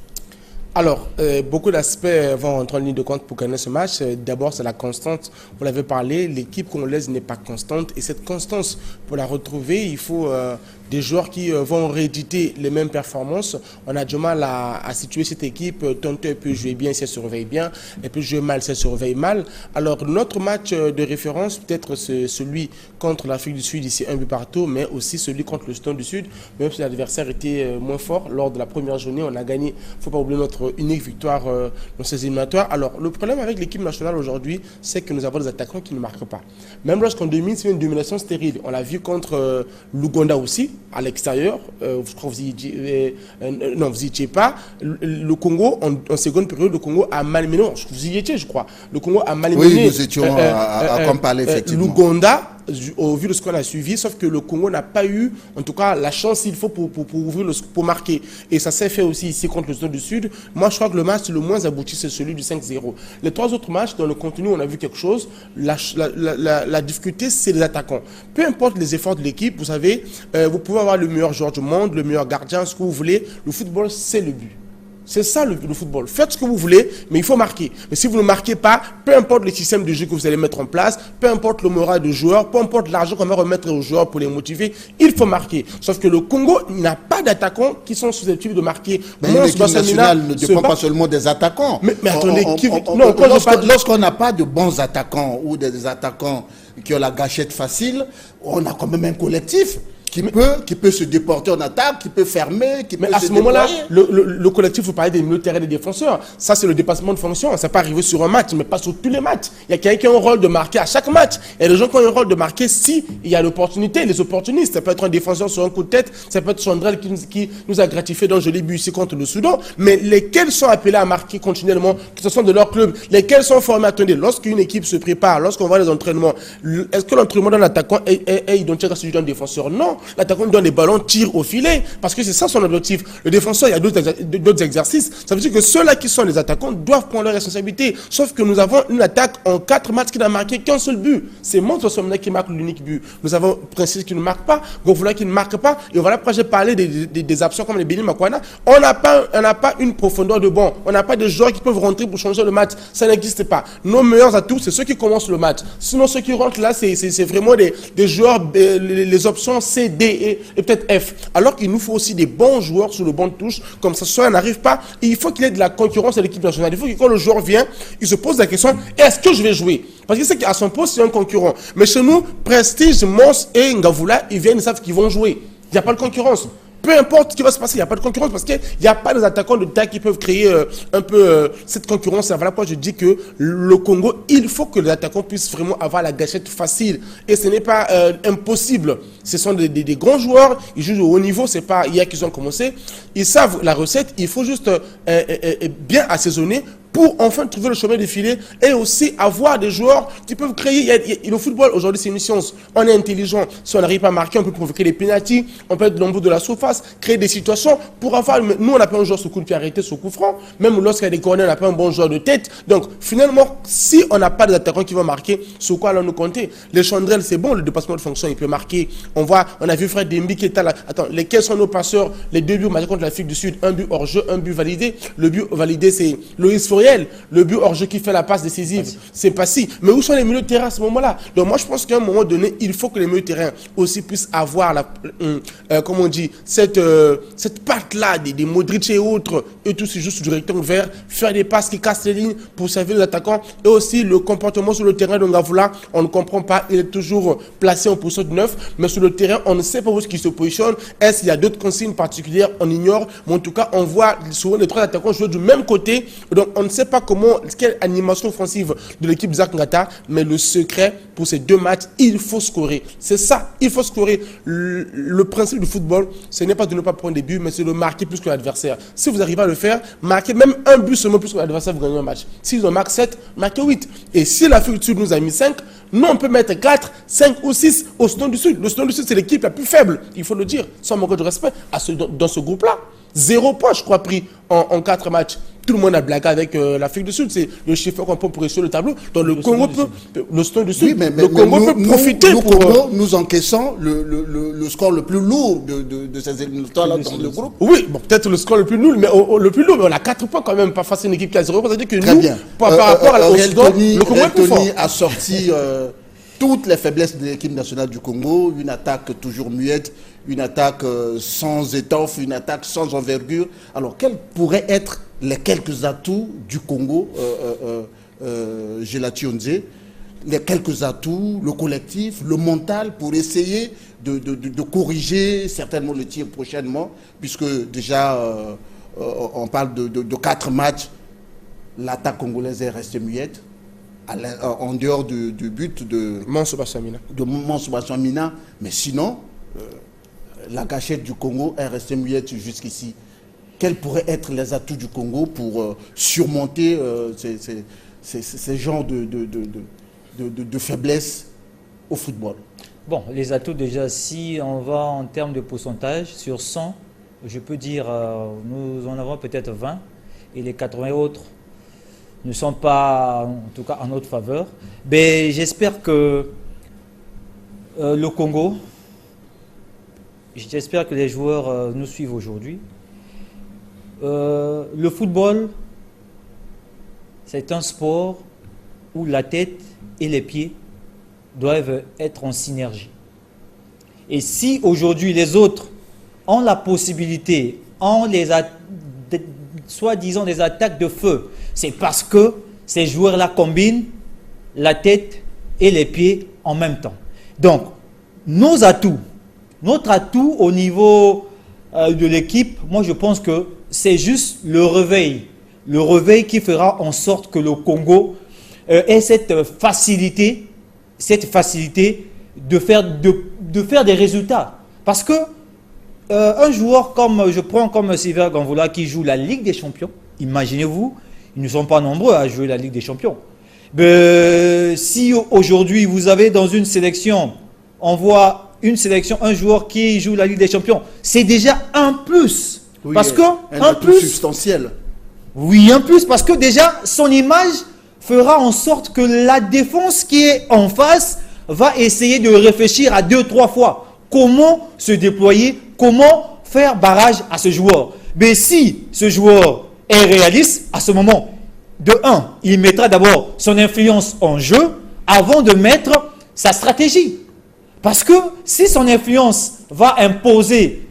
Alors, beaucoup d'aspects vont entrer en ligne de compte pour gagner ce match. D'abord, c'est la constante. Vous l'avez parlé, l'équipe congolaise n'est pas constante. Et cette constance, pour la retrouver, il faut des joueurs qui vont rééditer les mêmes performances. On a du mal à situer cette équipe. Tantôt, elle peut jouer bien, si elle surveille bien. Elle peut jouer mal, si elle surveille mal. Alors, notre match de référence, peut-être celui contre l'Afrique du Sud, ici un but partout, mais aussi celui contre le Soudan du Sud. Même si l'adversaire était moins fort, lors de la première journée, on a gagné. Il ne faut pas oublier notre unique victoire dans ces éliminatoires. Alors, le problème avec l'équipe nationale aujourd'hui, c'est que nous avons des attaquants qui ne marquent pas. Même lorsqu'on domine, c'est une domination stérile. On l'a vu contre l'Ouganda aussi, à l'extérieur. Je crois que vous n'y étiez pas. Le Congo, en seconde période, le Congo a malmené. Vous y étiez, je crois. Le Congo a malmené. Oui, nous étions à Kampala, effectivement. L'Ouganda, au vu de ce qu'on a suivi, sauf que le Congo n'a pas eu, en tout cas, la chance qu'il faut pour pour marquer. Et ça s'est fait aussi ici contre le Soudan du Sud. Moi, je crois que le match le moins abouti, c'est celui du 5-0. Les trois autres matchs, dans le contenu, on a vu quelque chose. La difficulté, c'est les attaquants. Peu importe les efforts de l'équipe, vous savez, vous pouvez avoir le meilleur joueur du monde, le meilleur gardien, ce que vous voulez. Le football, c'est le but. C'est ça le football. Faites ce que vous voulez, mais il faut marquer. Mais si vous ne marquez pas, peu importe le système de jeu que vous allez mettre en place, peu importe le moral des joueurs, peu importe l'argent qu'on va remettre aux joueurs pour les motiver, il faut marquer. Sauf que le Congo n'a pas d'attaquants qui sont susceptibles de marquer. Mais l'équipe nationale ne dépend pas seulement des attaquants. Mais attendez, lorsqu'on n'a pas de bons attaquants ou des attaquants qui ont la gâchette facile, on a quand même un collectif qui peut se déporter en attaque, qui peut fermer, qui peut se déployer. Mais à ce moment-là, le collectif, vous parlez des milieux de terrain et des défenseurs. Ça, c'est le dépassement de fonction. Ça peut arriver sur un match, mais pas sur tous les matchs. Il y a quelqu'un qui a un rôle de marquer à chaque match. Il y a des gens qui ont un rôle de marquer si il y a l'opportunité, les opportunistes. Ça peut être un défenseur sur un coup de tête, ça peut être Chandrel qui nous a gratifié d'un joli but ici contre le Soudan. Mais lesquels sont appelés à marquer continuellement, que ce soit de leur club, lesquels sont formés. Attendez, lorsqu'une équipe se prépare, lorsqu'on voit les entraînements, est-ce que l'entraînement d'un attaquant est identique à celui d'un défenseur? Non. L'attaquant donne les ballons, tire au filet, parce que c'est ça son objectif. Le défenseur, il y a d'autres exercices. Ça veut dire que ceux-là qui sont les attaquants doivent prendre leurs responsabilités. Sauf que nous avons une attaque en 4 matchs qui n'a marqué qu'un seul but. C'est Montre Somna qui marque l'unique but. Nous avons Princess qui ne marque pas, Govoula qui ne marque pas. Et voilà pourquoi j'ai parlé des absents comme les Béni Makwana. On n'a pas une profondeur de banc. On n'a pas de joueurs qui peuvent rentrer pour changer le match. Ça n'existe pas. Nos meilleurs atouts, c'est ceux qui commencent le match. Sinon, ceux qui rentrent là, c'est vraiment des joueurs, les options C, D et peut-être F. Alors qu'il nous faut aussi des bons joueurs sur le banc de touche, comme ça n'arrive pas. Et il faut qu'il y ait de la concurrence à l'équipe nationale. Il faut que quand le joueur vient, il se pose la question, est-ce que je vais jouer? Parce qu'il sait qu'à son poste, c'est un concurrent. Mais chez nous, Prestige, Mons et Ngavoula, ils viennent, ils savent qu'ils vont jouer. Il n'y a pas de concurrence. Peu importe ce qui va se passer, il n'y a pas de concurrence parce qu'il n'y a pas des attaquants de taille qui peuvent créer un peu cette concurrence. Voilà pourquoi je dis que le Congo, il faut que les attaquants puissent vraiment avoir la gâchette facile. Et ce n'est pas impossible. Ce sont des grands joueurs, ils jouent au haut niveau, c'est pas hier qu'ils ont commencé. Ils savent la recette, il faut juste bien assaisonner pour enfin trouver le chemin de filet et aussi avoir des joueurs qui peuvent créer. Le football, aujourd'hui, c'est une science. On est intelligent. Si on n'arrive pas à marquer, on peut provoquer des pénaltys, on peut être dans le bout de la surface, créer des situations pour avoir. Nous, on n'a pas un joueur sur coup de pied arrêté, sur coup franc. Même lorsqu'il y a des corners, on n'a pas un bon joueur de tête. Donc, finalement, si on n'a pas d'attaquants qui vont marquer, sur quoi allons nous compter? Les Chandrel, c'est bon, le dépassement de fonction, il peut marquer. On a vu Fred Dembi qui est là. Attends, lesquels sont nos passeurs? Les 2 buts contre l'Afrique du Sud, un but hors jeu, un but validé. Le but validé, c'est Loïs Fouriel. Le but hors jeu qui fait la passe décisive, c'est pas si. Mais où sont les milieux de terrain à ce moment-là? Donc moi je pense qu'à un moment donné, il faut que les milieux de terrain aussi puissent avoir comment on dit, cette patte-là des Modric et autres, et tous ces juste du rectangle vert, faire des passes qui cassent les lignes pour servir les attaquants. Et aussi le comportement sur le terrain de Ngavoula, on ne comprend pas, il est toujours placé en position de 9, mais sur le terrain, on ne sait pas où est-ce qu'il se positionne. Est-ce qu'il y a d'autres consignes particulières? On ignore, mais en tout cas, on voit souvent les 3 attaquants jouer du même côté. Donc on ne sait pas quelle animation offensive de l'équipe Zak Ngata, mais le secret pour ces 2 matchs, il faut scorer. C'est ça, il faut scorer. Le principe du football, ce n'est pas de ne pas prendre des buts, mais c'est de marquer plus que l'adversaire. Si vous arrivez à le faire, marquez même un but seulement plus que l'adversaire, vous gagnez un match. S'ils en marquent 7, marquez 8. Et si l'Afrique du Sud nous a mis 5, nous on peut mettre 4, 5 ou 6 au Soudan du Sud. Le Soudan du Sud, c'est l'équipe la plus faible, il faut le dire, sans manquer de respect, dans ce groupe-là. 0 point, je crois, pris en 4 matchs. Tout le monde a blagué avec l'Afrique du Sud. C'est le chiffre qu'on peut pour sur le tableau. Donc le Congo peut, le Soudan du Sud, oui, le Congo peut profiter pour... Nous encaissons le score le plus lourd de ces éliminatoires-là dans le groupe. Oui, bon, peut-être le score le plus nul, mais le plus lourd, mais on a 4 points quand même, pas face à une équipe qui a 0. C'est-à-dire que très nous, bien. Par rapport à la Soudan, le Congo est plus fort. A sorti toutes les faiblesses de l'équipe nationale du Congo, une attaque toujours muette, une attaque sans étoffe, une attaque sans envergure. Alors, quels pourraient être les quelques atouts du Congo, Gelati Ondze, les quelques atouts, le collectif, le mental pour essayer de corriger certainement le tir prochainement, puisque déjà on parle de 4 matchs, l'attaque congolaise est restée muette. En dehors du but de Mons-Bassamina, mais sinon, la gâchette du Congo est restée muette jusqu'ici. Quels pourraient être les atouts du Congo pour surmonter ces genres de faiblesses au football? Bon, les atouts déjà, si on va en termes de pourcentage, sur 100, je peux dire, nous en avons peut-être 20, et les 80 autres ne sont pas, en tout cas, en notre faveur. Mais j'espère que le Congo, j'espère que les joueurs nous suivent aujourd'hui. le football, c'est un sport où la tête et les pieds doivent être en synergie. Et si aujourd'hui les autres ont la possibilité, ont soi-disant des attaques de feu, c'est parce que ces joueurs-là combinent la tête et les pieds en même temps. Donc, notre atout au niveau de l'équipe, moi je pense que c'est juste le réveil qui fera en sorte que le Congo ait cette facilité de faire des résultats. Parce que un joueur comme Silver Ganvoula qui joue la Ligue des Champions, imaginez-vous, ils ne sont pas nombreux à jouer la Ligue des Champions. Si aujourd'hui vous avez dans une sélection, on voit un joueur qui joue la Ligue des Champions, c'est déjà un plus. Oui, parce que un plus substantiel. Oui, un plus parce que déjà son image fera en sorte que la défense qui est en face va essayer de réfléchir à 2-3 fois comment se déployer, comment faire barrage à ce joueur. Mais si ce joueur est réaliste, à ce moment, de 1, il mettra d'abord son influence en jeu avant de mettre sa stratégie. Parce que si son influence va imposer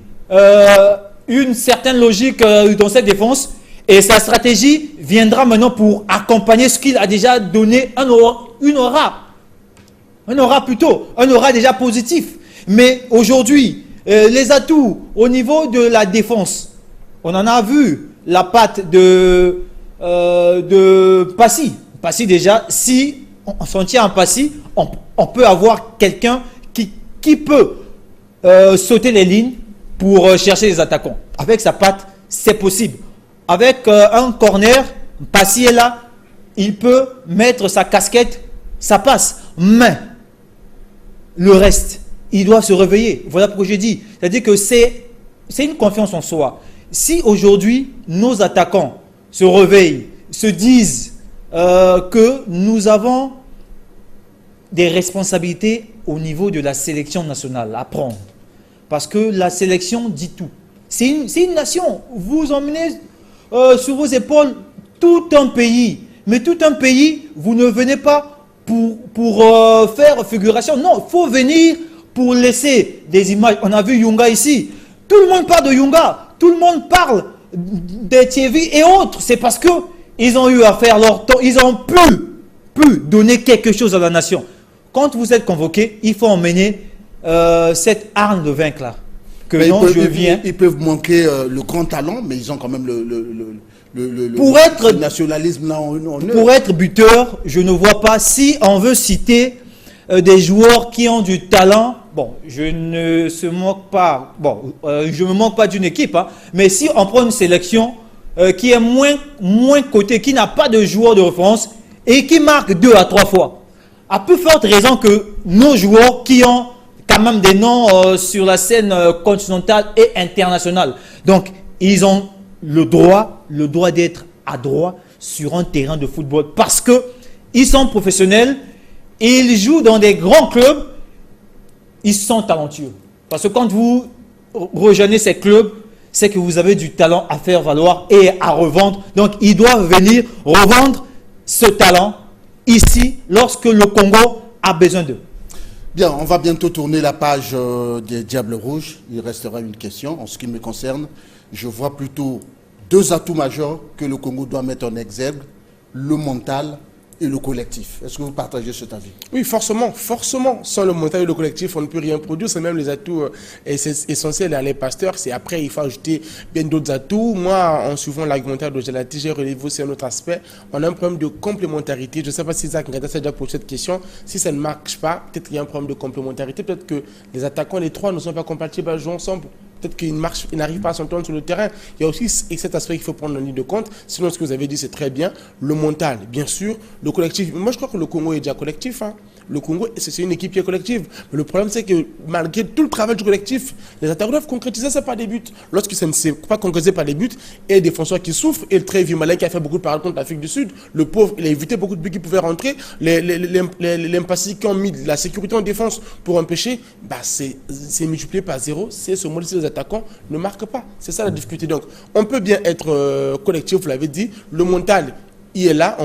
une certaine logique dans cette défense, et sa stratégie viendra maintenant pour accompagner ce qu'il a déjà donné, un aura déjà positif. Mais aujourd'hui, les atouts au niveau de la défense, on en a vu la patte de Passy. Passy déjà, si on s'en tient à Passy, on peut avoir quelqu'un qui peut sauter les lignes pour chercher les attaquants. Avec sa patte, c'est possible. Avec un corner, Passy est là, il peut mettre sa casquette, ça passe. Mais le reste, il doit se réveiller. Voilà pourquoi je dis. C'est-à-dire que c'est une confiance en soi. Si aujourd'hui, nos attaquants se réveillent, se disent que nous avons des responsabilités au niveau de la sélection nationale à prendre. Parce que la sélection dit tout. C'est une nation. Vous emmenez sur vos épaules tout un pays. Mais tout un pays, vous ne venez pas pour faire figuration. Non, il faut venir pour laisser des images. On a vu Yunga ici. Tout le monde parle de Yunga. Tout le monde parle des TV et autres. C'est parce que ils ont eu à faire leur temps. Ils ont pu donner quelque chose à la nation. Quand vous êtes convoqué, il faut emmener cette arme de vaincre là. Ils peuvent manquer le grand talent, mais ils ont quand même le nationalisme là en eux. Pour être buteur, je ne vois pas. Si on veut citer des joueurs qui ont du talent, bon, je ne me moque pas d'une équipe, hein, mais si on prend une sélection qui est moins cotée, qui n'a pas de joueurs de référence et qui marque 2 à 3 fois, à plus forte raison que nos joueurs qui ont quand même des noms sur la scène continentale et internationale. Donc, ils ont le droit d'être adroits sur un terrain de football parce que ils sont professionnels, ils jouent dans des grands clubs, ils sont talentueux. Parce que quand vous rejoignez ces clubs, c'est que vous avez du talent à faire valoir et à revendre. Donc, ils doivent venir revendre ce talent ici lorsque le Congo a besoin d'eux. Bien, on va bientôt tourner la page des Diables Rouges. Il restera une question. En ce qui me concerne, je vois plutôt 2 atouts majeurs que le Congo doit mettre en exergue, le mental et le collectif. Est-ce que vous partagez cet avis? Oui, forcément. Sans le mental et le collectif, on ne peut rien produire. C'est même les atouts essentiels à les pasteurs. C'est après, il faut ajouter bien d'autres atouts. Moi, en suivant l'argumentaire de Gelati, j'ai relevé aussi un autre aspect. On a un problème de complémentarité. Je ne sais pas si Zach Ngata s'est déjà posé cette question. Si ça ne marche pas, peut-être qu'il y a un problème de complémentarité. Peut-être que les attaquants, les 3, ne sont pas compatibles à jouer ensemble. Peut-être qu'ils n'arrivent pas à s'entendre sur le terrain. Il y a aussi cet aspect qu'il faut prendre en ligne de compte. Sinon, ce que vous avez dit, c'est très bien. Le mental, bien sûr. Le collectif. Moi, je crois que le Congo est déjà collectif. Hein. Le Congo, c'est une équipe qui est collective. Mais le problème, c'est que malgré tout le travail du collectif, les attaquants doivent concrétiser ça par des buts. Lorsque ça ne s'est pas concrétisé par des buts, et les défenseurs qui souffrent, et le très vieux Malin qui a fait beaucoup de parades contre l'Afrique du Sud, le pauvre, il a évité beaucoup de buts qui pouvaient rentrer. Les Mpassi qui ont mis la sécurité en défense pour empêcher, bah c'est multiplié par 0. C'est ce modèle des attaquants ne marquent pas. C'est ça la difficulté. Donc, on peut bien être collectif, vous l'avez dit. Le mental, il est là.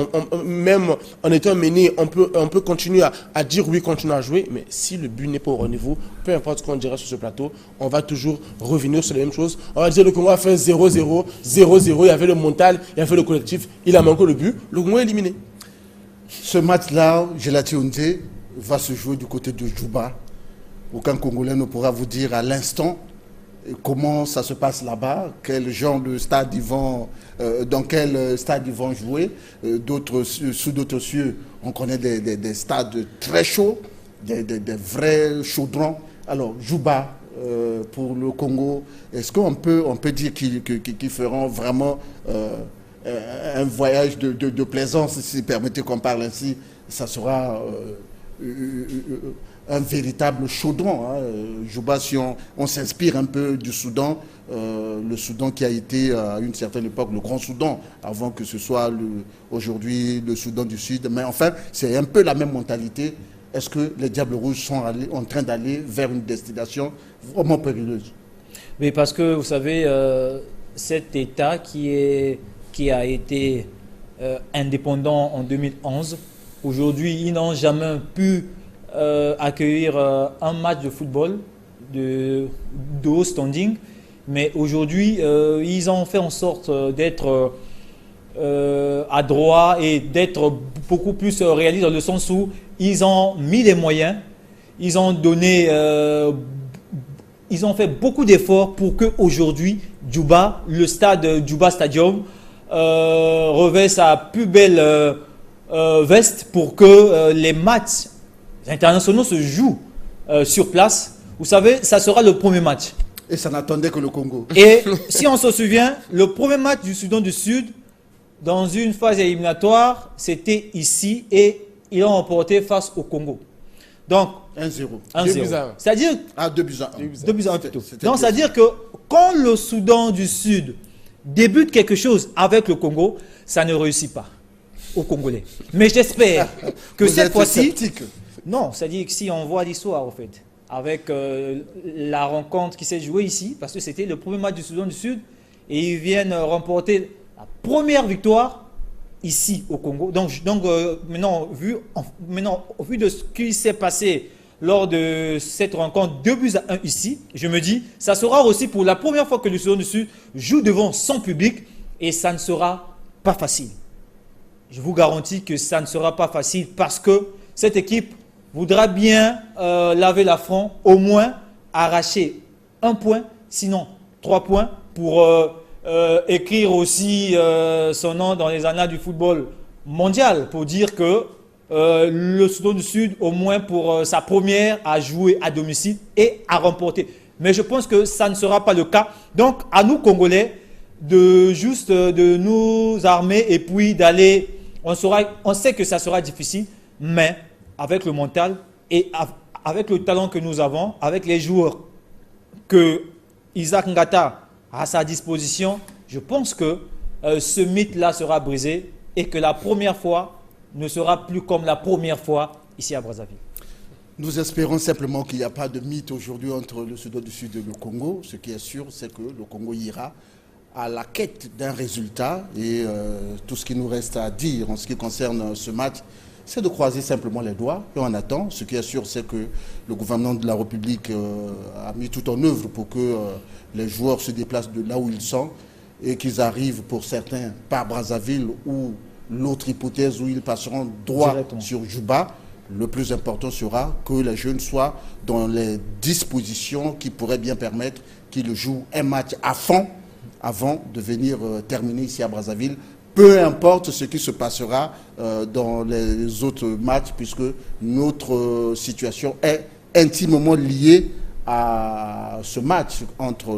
Même en étant mené, on peut continuer à dire oui, continuer à jouer. Mais si le but n'est pas au rendez-vous, peu importe ce qu'on dira sur ce plateau, on va toujours revenir sur les mêmes choses. On va dire le Congo a fait 0-0, 0-0. Il y avait le mental, il y avait le collectif. Il a manqué le but. Le Congo est éliminé. Ce match-là, Gelati Ondé, va se jouer du côté de Djouba. Aucun Congolais ne pourra vous dire à l'instant comment ça se passe là-bas, quel genre de stade ils vont, dans quel stade ils vont jouer. Sous d'autres cieux, on connaît des stades très chauds, des vrais chaudrons. Alors, Djouba, pour le Congo, est-ce qu'on peut dire qu'ils feront vraiment un voyage de plaisance, si permettez qu'on parle ainsi? Ça sera un véritable chaudron. Djouba, si on s'inspire un peu du Soudan, le Soudan qui a été à une certaine époque le Grand Soudan, avant que ce soit aujourd'hui le Soudan du Sud. Mais enfin, c'est un peu la même mentalité. Est-ce que les Diables Rouges sont en train d'aller vers une destination vraiment périleuse? Oui, parce que vous savez, cet État qui a été indépendant en 2011, aujourd'hui, ils n'ont jamais pu accueillir un match de football de haut standing, mais aujourd'hui, ils ont fait en sorte d'être adroits et d'être beaucoup plus réalistes dans le sens où ils ont mis les moyens, ils ont donné, ils ont fait beaucoup d'efforts pour que aujourd'hui Djouba, le stade Djouba Stadium, revêt sa plus belle veste pour que les matchs internationaux se jouent sur place. Vous savez, ça sera le premier match. Et ça n'attendait que le Congo. Et si on se souvient, le premier match du Soudan du Sud, dans une phase éliminatoire, c'était ici et ils ont remporté face au Congo. Donc, 1-0. 1-0. C'est-à-dire... 2-1. 2-1 plutôt. Donc, c'est-à-dire que quand le Soudan du Sud débute quelque chose avec le Congo, ça ne réussit pas aux Congolais. Mais j'espère que cette fois-ci... Non, c'est-à-dire que si on voit l'histoire, en fait, avec la rencontre qui s'est jouée ici, parce que c'était le premier match du Soudan du Sud, et ils viennent remporter la première victoire ici au Congo. Donc maintenant, au vu de ce qui s'est passé lors de cette rencontre 2-1 ici, je me dis, ça sera aussi pour la première fois que le Soudan du Sud joue devant son public, et ça ne sera pas facile. Je vous garantis que ça ne sera pas facile parce que cette équipe voudra bien laver l'affront, au moins arracher 1 point, sinon 3 points, pour écrire aussi son nom dans les annales du football mondial, pour dire que le Soudan du Sud, au moins pour sa première, a joué à domicile et a remporté. Mais je pense que ça ne sera pas le cas. Donc, à nous, Congolais, de nous armer et puis d'aller... On sait que ça sera difficile, mais... avec le mental et avec le talent que nous avons, avec les joueurs que Isaac Ngata a à sa disposition, je pense que ce mythe-là sera brisé et que la première fois ne sera plus comme la première fois ici à Brazzaville. Nous espérons simplement qu'il n'y a pas de mythe aujourd'hui entre le Soudan du Sud et le Congo. Ce qui est sûr, c'est que le Congo ira à la quête d'un résultat et tout ce qui nous reste à dire en ce qui concerne ce match, c'est de croiser simplement les doigts et on attend. Ce qui est sûr, c'est que le gouvernement de la République a mis tout en œuvre pour que les joueurs se déplacent de là où ils sont et qu'ils arrivent pour certains par Brazzaville ou l'autre hypothèse où ils passeront droit sur Djouba. Le plus important sera que les jeunes soient dans les dispositions qui pourraient bien permettre qu'ils jouent un match à fond avant de venir terminer ici à Brazzaville. Peu importe ce qui se passera dans les autres matchs, puisque notre situation est intimement liée à ce match entre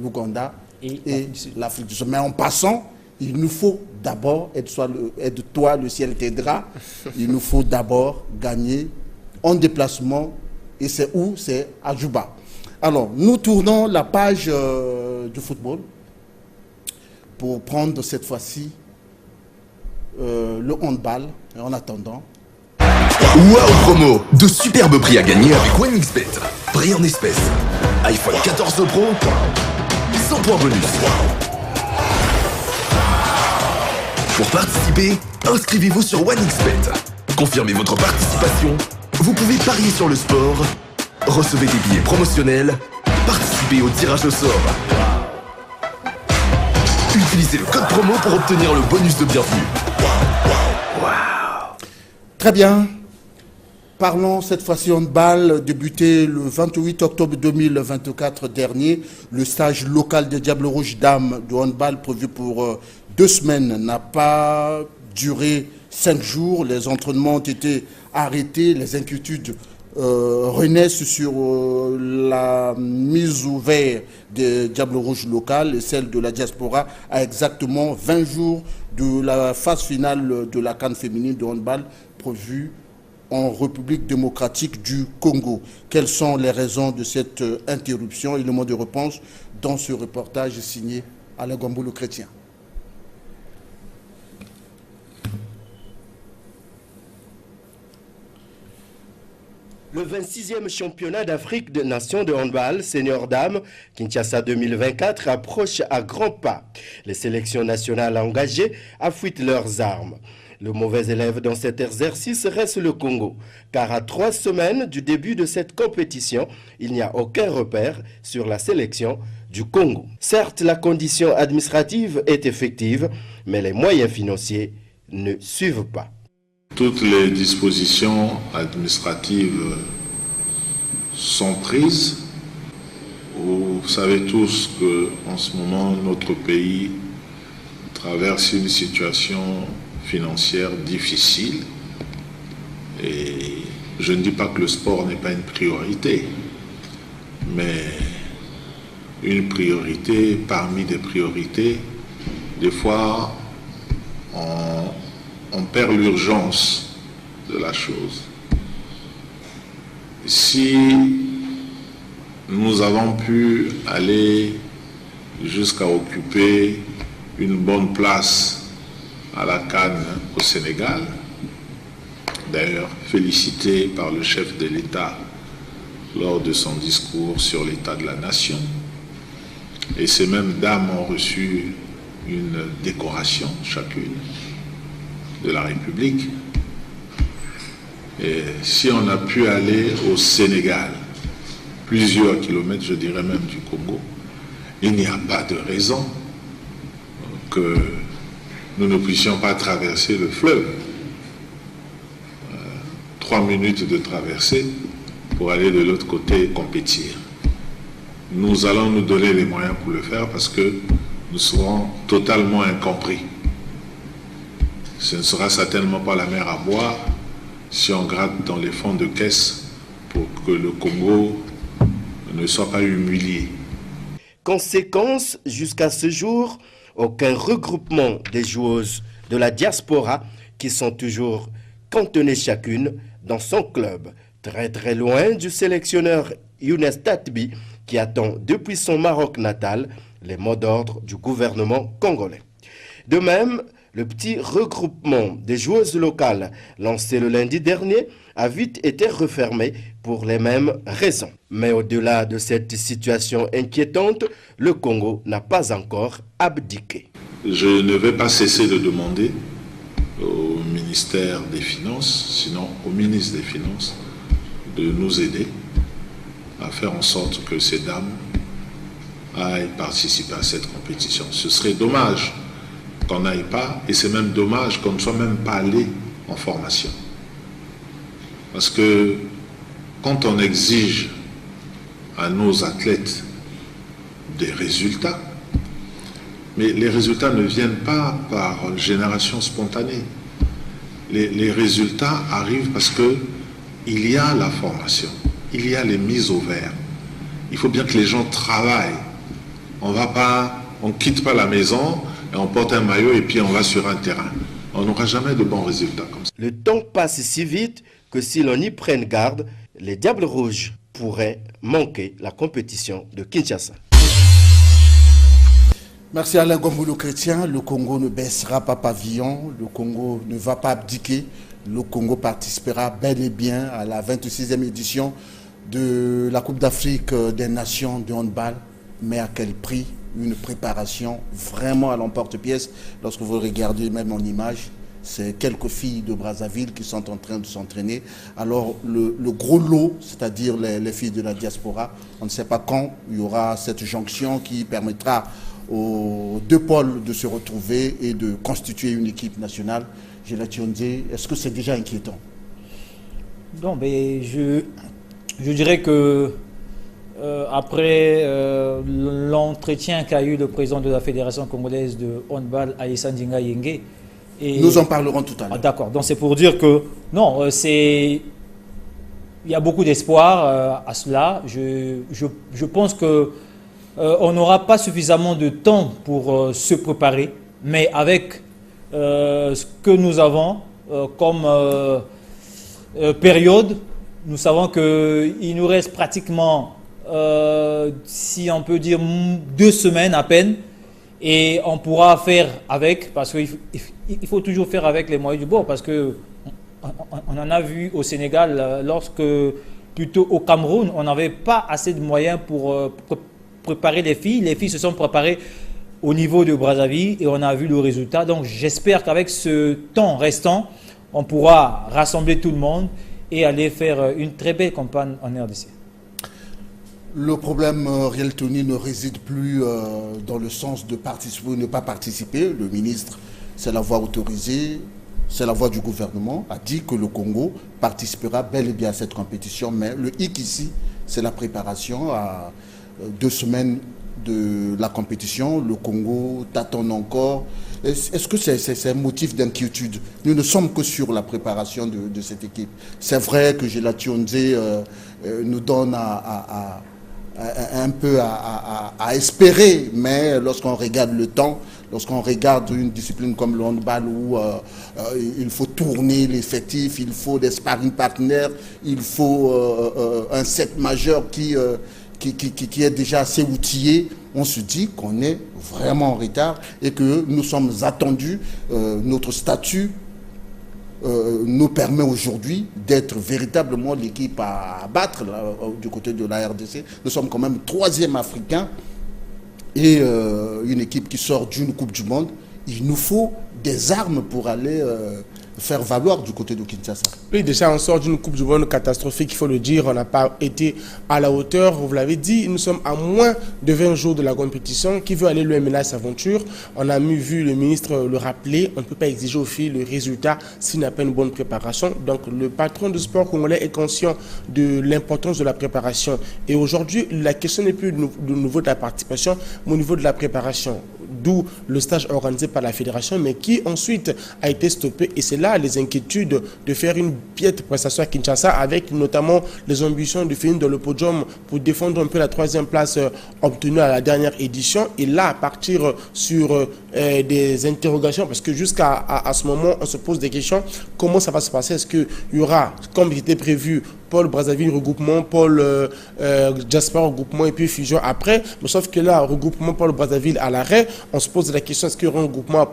l'Ouganda et l'Afrique du Sud. Mais en passant, il nous faut d'abord, aide-toi, le ciel t'aidera, il nous faut d'abord gagner en déplacement. Et c'est où? C'est à Djouba. Alors, nous tournons la page du football pour prendre cette fois-ci le handball. Et en attendant... Wow Promo, de superbes prix à gagner avec OneXBet. Prix en espèces, iPhone 14 Pro, 100 points bonus. Pour participer, inscrivez-vous sur OneXBet. Confirmez votre participation. Vous pouvez parier sur le sport, recevez des billets promotionnels, participez au tirage au sort. Utilisez le code promo pour obtenir le bonus de bienvenue. Très bien. Parlons cette fois-ci handball, débuté le 28 octobre 2024 dernier. Le stage local des Diables Rouges Dames de handball prévu pour 2 semaines n'a pas duré 5 jours. Les entraînements ont été arrêtés. Les inquiétudes renaissent sur la mise ouverte des Diables Rouges locales et celle de la diaspora à exactement 20 jours de la phase finale de la CAN féminine de handball prévue en République démocratique du Congo. Quelles sont les raisons de cette interruption? Élément de réponse dans ce reportage signé Alain Gambolo Chrétien. Le 26e championnat d'Afrique des nations de handball senior dames Kinshasa 2024 approche à grands pas. Les sélections nationales engagées affûtent leurs armes. Le mauvais élève dans cet exercice reste le Congo, car à 3 semaines du début de cette compétition, il n'y a aucun repère sur la sélection du Congo. Certes, la condition administrative est effective, mais les moyens financiers ne suivent pas. Toutes les dispositions administratives sont prises. Vous savez tous qu'en ce moment, notre pays traverse une situation financière difficile. Et je ne dis pas que le sport n'est pas une priorité, mais une priorité parmi des priorités, des fois, on perd l'urgence de la chose. Si nous avons pu aller jusqu'à occuper une bonne place à la CAN au Sénégal, d'ailleurs félicité par le chef de l'État lors de son discours sur l'état de la nation, et ces mêmes dames ont reçu une décoration chacune de la République. Et si on a pu aller au Sénégal, plusieurs kilomètres, je dirais même du Congo, il n'y a pas de raison que nous ne puissions pas traverser le fleuve. 3 minutes de traversée pour aller de l'autre côté et compétir. Nous allons nous donner les moyens pour le faire parce que nous serons totalement incompris. Ce ne sera certainement pas la mer à boire si on gratte dans les fonds de caisse pour que le Congo ne soit pas humilié. Conséquence, jusqu'à ce jour, aucun regroupement des joueuses de la diaspora qui sont toujours cantonnées chacune dans son club, très très loin du sélectionneur Younes Tatbi qui attend depuis son Maroc natal les mots d'ordre du gouvernement congolais. De même, le petit regroupement des joueuses locales lancé le lundi dernier a vite été refermé pour les mêmes raisons. Mais au-delà de cette situation inquiétante, le Congo n'a pas encore abdiqué. Je ne vais pas cesser de demander au ministère des Finances, sinon au ministre des Finances, de nous aider à faire en sorte que ces dames aillent participer à cette compétition. Ce serait dommage qu'on n'aille pas, et c'est même dommage qu'on ne soit même pas allé en formation. Parce que quand on exige à nos athlètes des résultats, mais les résultats ne viennent pas par génération spontanée. Les résultats arrivent parce qu'il y a la formation, il y a les mises au vert. Il faut bien que les gens travaillent. On ne quitte pas la maison et on porte un maillot et puis on va sur un terrain. On n'aura jamais de bons résultats comme ça. Le temps passe si vite que si l'on y prenne garde, les Diables Rouges pourraient manquer la compétition de Kinshasa. Merci Alain Gambolo Chrétien. Le Congo ne baissera pas pavillon, le Congo ne va pas abdiquer. Le Congo participera bel et bien à la 26e édition de la Coupe d'Afrique des Nations de handball, mais à quel prix? Une préparation vraiment à l'emporte-pièce. Lorsque vous regardez même en image, c'est quelques filles de Brazzaville qui sont en train de s'entraîner. Alors le gros lot, c'est-à-dire les filles de la diaspora, on ne sait pas quand il y aura cette jonction qui permettra aux deux pôles de se retrouver et de constituer une équipe nationale. Est-ce que c'est déjà inquiétant? Non, mais je dirais que après l'entretien qu'a eu le président de la Fédération congolaise de handball, Aïssa Ndinga Yenge, nous en parlerons tout à l'heure. D'accord, donc c'est pour dire que non, il y a beaucoup d'espoir à cela. Je pense que on n'aura pas suffisamment de temps pour se préparer, mais avec ce que nous avons comme période, nous savons qu'il nous reste pratiquement, si on peut dire, 2 semaines à peine, et on pourra faire avec, parce qu'il faut toujours faire avec les moyens du bord, parce qu'on en a vu au Sénégal, lorsque, plutôt au Cameroun, on n'avait pas assez de moyens pour préparer les filles. Les filles se sont préparées au niveau de Brazzaville et on a vu le résultat. Donc j'espère qu'avec ce temps restant, on pourra rassembler tout le monde et aller faire une très belle campagne en RDC. Le problème, Riel Tony, ne réside plus dans le sens de participer ou ne pas participer. Le ministre, c'est la voie autorisée, c'est la voie du gouvernement, a dit que le Congo participera bel et bien à cette compétition. Mais le hic ici, c'est la préparation à 2 semaines de la compétition. Le Congo tâtonne encore. Est-ce que c'est un motif d'inquiétude? Nous ne sommes que sur la préparation de cette équipe. C'est vrai que Gela Tionze nous donne un peu à espérer, mais lorsqu'on regarde le temps, lorsqu'on regarde une discipline comme le handball où il faut tourner l'effectif, il faut des sparring partners, il faut un set majeur qui est déjà assez outillé, on se dit qu'on est vraiment en retard et que nous sommes attendus. Notre statut nous permet aujourd'hui d'être véritablement l'équipe à battre là, du côté de la RDC. Nous sommes quand même 3e africain et une équipe qui sort d'une Coupe du Monde. Il nous faut des armes pour aller faire valoir du côté de Kinshasa. Oui, déjà on sort d'une Coupe du Monde catastrophique, il faut le dire, on n'a pas été à la hauteur, vous l'avez dit, nous sommes à moins de 20 jours de la compétition. Qui veut aller le MNA s'aventure? On a vu le ministre le rappeler, on ne peut pas exiger au fil le résultat s'il n'a pas une bonne préparation. Donc le patron du sport congolais est conscient de l'importance de la préparation. Et aujourd'hui, la question n'est plus au niveau de la participation, mais au niveau de la préparation. D'où le stage organisé par la fédération, mais qui ensuite a été stoppé. Et c'est là les inquiétudes de faire une piètre prestation à Kinshasa, avec notamment les ambitions de finir dans le podium pour défendre un peu la 3e place obtenue à la dernière édition. Et là, partir sur des interrogations, parce que jusqu'à ce moment, on se pose des questions. Comment ça va se passer? Est-ce qu'il y aura, comme il était prévu, Pôle Brazzaville regroupement, Pôle Diaspora regroupement et puis fusion après? Mais sauf que là, regroupement Pôle Brazzaville à l'arrêt, on se pose la question, est-ce qu'il y aura un regroupement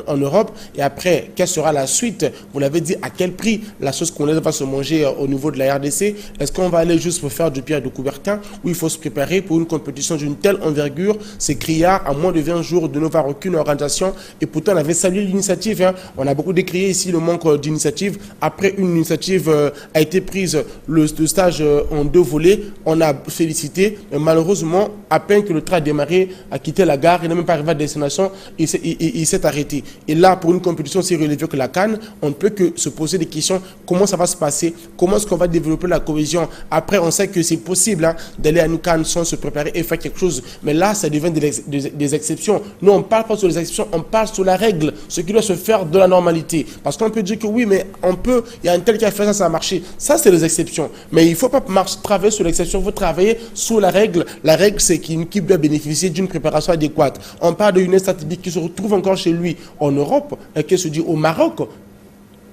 en Europe? Et après, quelle sera la suite? Vous l'avez dit, à quel prix la sauce congolaise va se manger au niveau de la RDC? Est-ce qu'on va aller juste pour faire du Pierre de Coubertin, ou il faut se préparer pour une compétition d'une telle envergure? C'est criard, à moins de 20 jours de n'avoir aucune organisation. Et pourtant, on avait salué l'initiative. Hein. On a beaucoup décrié ici le manque d'initiative. Après, une initiative a été prise, le stage en 2 volets. On a félicité. Mais malheureusement, à peine que le train a démarré, a quitté la gare, il n'est même pas arrivé à destination, il s'est arrêté. Et là, pour une compétition aussi relevée que la CAN, on ne peut que se poser des questions. Comment ça va se passer? Comment est-ce qu'on va développer la cohésion? Après, on sait que c'est possible hein, d'aller à une CAN sans se préparer et faire quelque chose. Mais là, ça devient des exceptions. Nous, on ne parle pas sur les exceptions, on parle sur la règle, ce qui doit se faire de la normalité. Parce qu'on peut dire que oui, mais on peut, il y a un tel qui a fait ça, ça a marché. Ça, c'est les exceptions. Mais il ne faut pas travailler sur l'exception, il faut travailler sur la règle. La règle, c'est qu'une équipe doit bénéficier d'une préparation adéquate. On parle de Younes Tatibi qui se retrouve encore chez lui en Europe, et qui se dit au Maroc.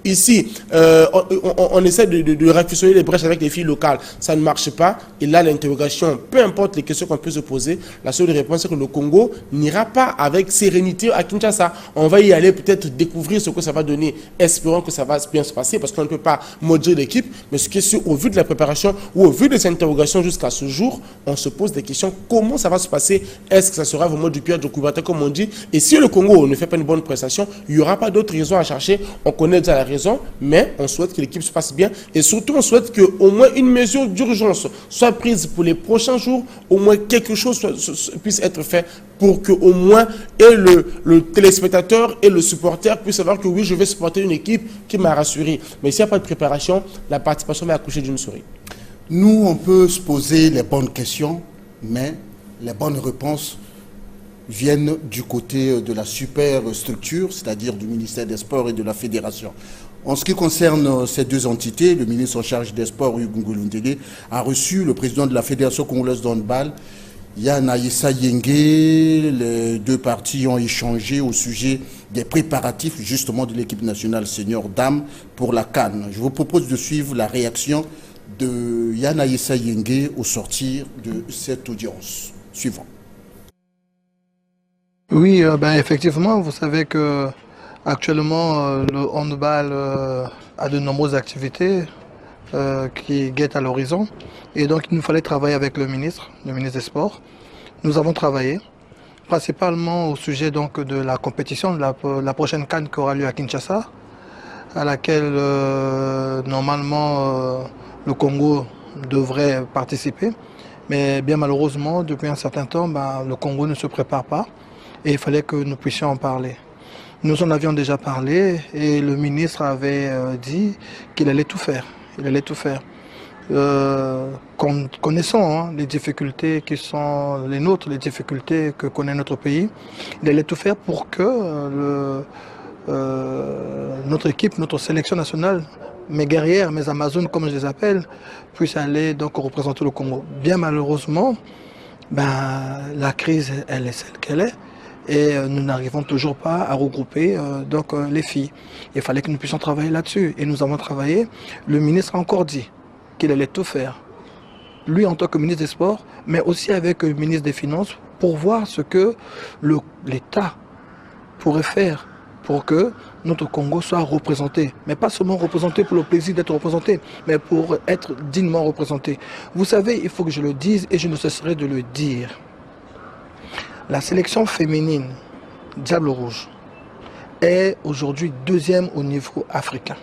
ici, on essaie de réfugier les brèches avec les filles locales. Ça ne marche pas. Et là, l'interrogation, peu importe les questions qu'on peut se poser, la seule réponse, c'est que le Congo n'ira pas avec sérénité à Kinshasa. On va y aller peut-être découvrir ce que ça va donner. Espérons que ça va bien se passer parce qu'on ne peut pas moduler l'équipe. Mais ce qui est sûr, au vu de la préparation ou au vu des interrogations jusqu'à ce jour, on se pose des questions. Comment ça va se passer? Est-ce que ça sera vraiment du Pierre de Kouibata, comme on dit? Et si le Congo ne fait pas une bonne prestation, il n'y aura pas d'autres raisons à chercher. On connaît déjà la raison, mais on souhaite que l'équipe se passe bien. Et surtout, on souhaite qu'au moins une mesure d'urgence soit prise pour les prochains jours. Au moins quelque chose puisse être fait pour que au moins et le téléspectateur et le supporter puissent savoir que oui, je vais supporter une équipe qui m'a rassuré. Mais s'il n'y a pas de préparation, la participation va accoucher d'une souris. Nous, on peut se poser les bonnes questions, mais les bonnes réponses viennent du côté de la superstructure, c'est-à-dire du ministère des Sports et de la Fédération. En ce qui concerne ces deux entités, le ministre en charge des Sports, Hugo Ngolundele, a reçu le président de la Fédération congolaise de handball, Yana Issa Yenge. Les deux parties ont échangé au sujet des préparatifs justement de l'équipe nationale senior dames pour la CAN. Je vous propose de suivre la réaction de Yana Issa Yenge au sortir de cette audience. Suivant. Oui, effectivement, vous savez que actuellement le handball a de nombreuses activités qui guettent à l'horizon. Et donc il nous fallait travailler avec le ministre des Sports. Nous avons travaillé principalement au sujet donc de la compétition de la prochaine CAN qui aura lieu à Kinshasa, à laquelle normalement le Congo devrait participer. Mais bien malheureusement, depuis un certain temps, le Congo ne se prépare pas et il fallait que nous puissions en parler. Nous en avions déjà parlé et le ministre avait dit qu'il allait tout faire. Il allait tout faire. Connaissant les difficultés qui sont les nôtres, les difficultés que connaît notre pays, il allait tout faire pour que notre équipe, notre sélection nationale, mes guerrières, mes Amazones comme je les appelle, puissent aller donc représenter le Congo. Bien malheureusement, la crise elle est celle qu'elle est. Et nous n'arrivons toujours pas à regrouper les filles. Il fallait que nous puissions travailler là-dessus. Et nous avons travaillé. Le ministre a encore dit qu'il allait tout faire. Lui en tant que ministre des Sports, mais aussi avec le ministre des Finances, pour voir ce que l'État pourrait faire pour que notre Congo soit représenté. Mais pas seulement représenté pour le plaisir d'être représenté, mais pour être dignement représenté. Vous savez, il faut que je le dise et je ne cesserai de le dire. La sélection féminine Diable Rouge est aujourd'hui deuxième au niveau africain.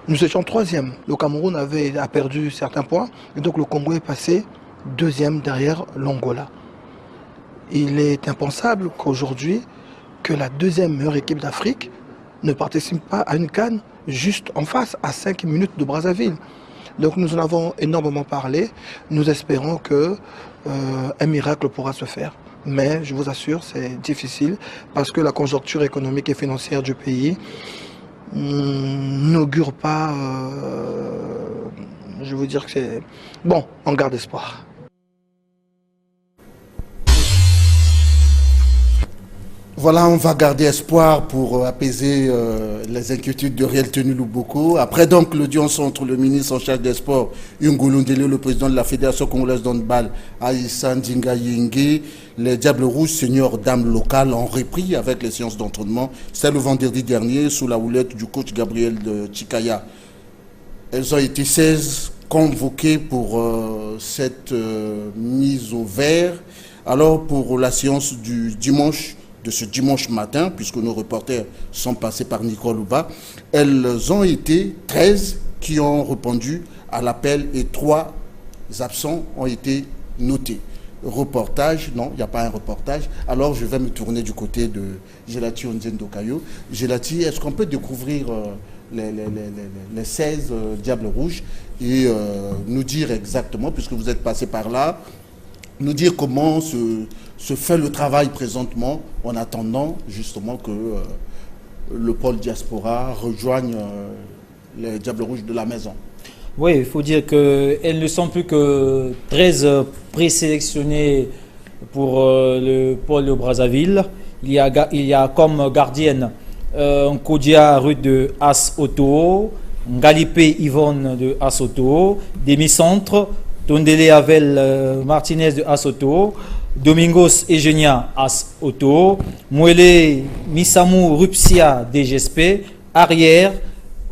Nous étions troisième. Le Cameroun a perdu certains points et donc le Congo est passé deuxième derrière l'Angola. Il est impensable qu'aujourd'hui, que la deuxième meilleure équipe d'Afrique ne participe pas à une CAN juste en face, à 5 minutes de Brazzaville. Donc nous en avons énormément parlé. Nous espérons que un miracle pourra se faire. Mais je vous assure, c'est difficile parce que la conjoncture économique et financière du pays n'augure pas, je veux dire que c'est... Bon, on garde espoir. Voilà, on va garder espoir pour apaiser les inquiétudes de Réel Tenu Luboko. Après donc l'audience entre le ministre en charge des Sports, Ngolundele, le président de la Fédération congolaise d'handball, Aïssa Ndinga Yenge, les Diables Rouges seniors dames locales ont repris avec les séances d'entraînement. C'était le vendredi dernier sous la houlette du coach Gabriel de Chikaya. Elles ont été 16 convoquées pour cette mise au vert. Alors pour la séance du dimanche, de ce dimanche matin, puisque nos reporters sont passés par Nicole Ouba, elles ont été 13 qui ont répondu à l'appel et 3 absents ont été notés. Reportage, non, il n'y a pas un reportage. Alors je vais me tourner du côté de Gelati Onzendo Kayo. Gelati, est-ce qu'on peut découvrir les 16 Diables Rouges et nous dire exactement, puisque vous êtes passé par là, nous dire comment se fait le travail présentement en attendant justement que le pôle diaspora rejoigne les Diables Rouges de la maison. Oui, il faut dire qu'elles ne sont plus que 13 présélectionnées pour le pôle de Brazzaville. Il y a comme gardienne Nkodia Ruth de As Auto, Ngalipé Yvonne de As Auto, Demi-Centre, Tondele Avel Martinez de As Auto, Domingos Eugenia As Auto, Mouele Misamou Rupsia DGSP, Arrière,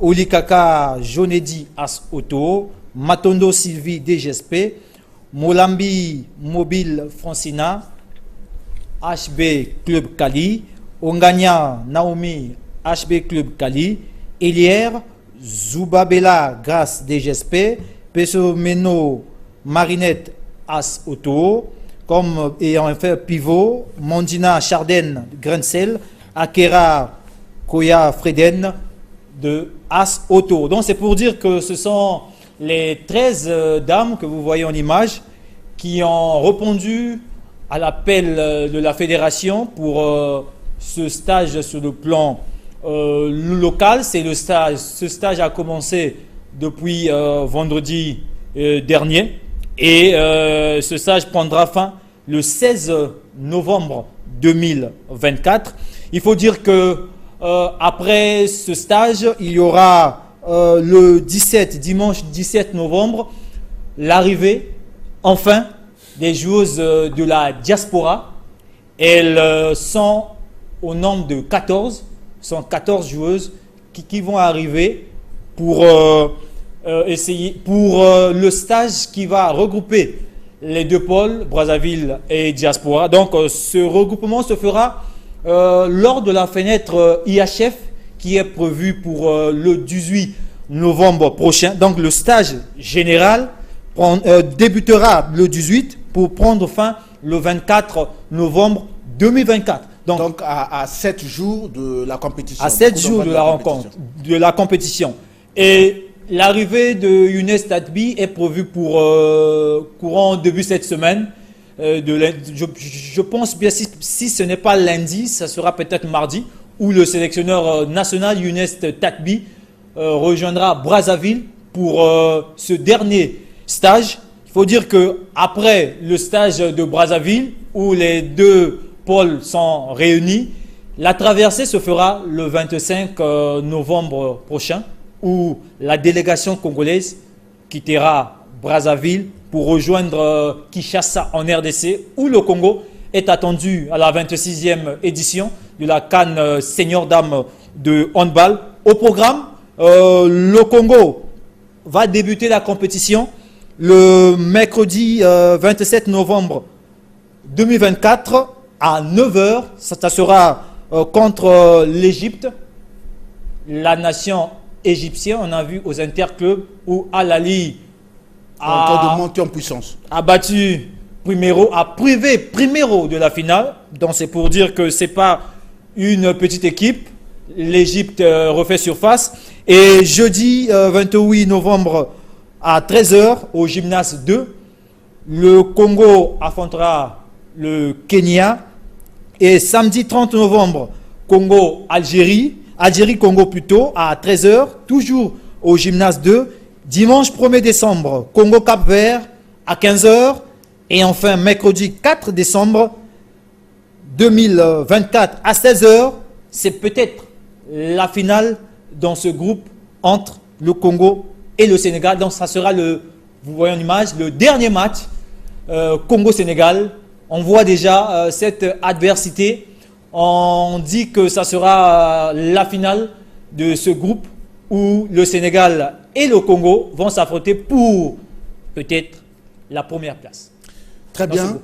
Olikaka Jonedi As Auto, Matondo Sylvie DGSP, Molambi Mobile Francina, HB Club Cali, Ongania Naomi HB Club Cali, Elière, Zoubabela Grasse DGSP, Pesomeno Marinette As Auto, comme ayant fait pivot, Mondina Charden Grencel, Akera Koya Freden de As Auto. Donc c'est pour dire que ce sont les 13 dames que vous voyez en image qui ont répondu à l'appel de la fédération pour ce stage sur le plan local. C'est le stage. Ce stage a commencé depuis vendredi dernier et ce stage prendra fin le 16 novembre 2024. Il faut dire que après ce stage, il y aura dimanche 17 novembre, l'arrivée enfin des joueuses de la diaspora. Elles sont au nombre de 14. Ce sont 14 joueuses qui vont arriver pour le stage qui va regrouper les deux pôles, Brazzaville et diaspora. Donc ce regroupement se fera lors de la fenêtre IHF qui est prévue pour le 18 novembre prochain. Donc le stage général débutera le 18 pour prendre fin le 24 novembre 2024. Donc à 7 jours de la compétition. À 7 jours de la rencontre, de la compétition. Et l'arrivée de Younes Tatbi est prévue pour courant début cette semaine. Je pense bien si ce n'est pas lundi, ça sera peut-être mardi, où le sélectionneur national Younes Tatbi rejoindra Brazzaville pour ce dernier stage. Il faut dire qu'après le stage de Brazzaville, où les deux pôles sont réunis, la traversée se fera le 25 novembre prochain, où la délégation congolaise quittera Brazzaville pour rejoindre Kinshasa en RDC, où le Congo est attendu à la 26e édition de la CAN Senior Dame de handball. Au programme, le Congo va débuter la compétition le mercredi 27 novembre 2024 à 9h. Ça sera contre l'Égypte, la nation égyptienne. On a vu aux interclubs où Al-Ali a monté en puissance, a battu Primero, a privé Primero de la finale. Donc c'est pour dire que c'est pas une petite équipe. L'Égypte refait surface. Et jeudi 28 novembre à 13h au gymnase 2, le Congo affrontera le Kenya. Et samedi 30 novembre, Algérie-Congo plutôt, à 13h, toujours au gymnase 2. Dimanche 1er décembre, Congo-Cap-Vert à 15h. Et enfin, mercredi 4 décembre 2024 à 16h, c'est peut-être la finale dans ce groupe entre le Congo et le Sénégal. Donc ça sera vous voyez en image, le dernier match Congo-Sénégal. On voit déjà cette adversité. On dit que ça sera la finale de ce groupe où le Sénégal et le Congo vont s'affronter pour peut-être la première place. Très bien.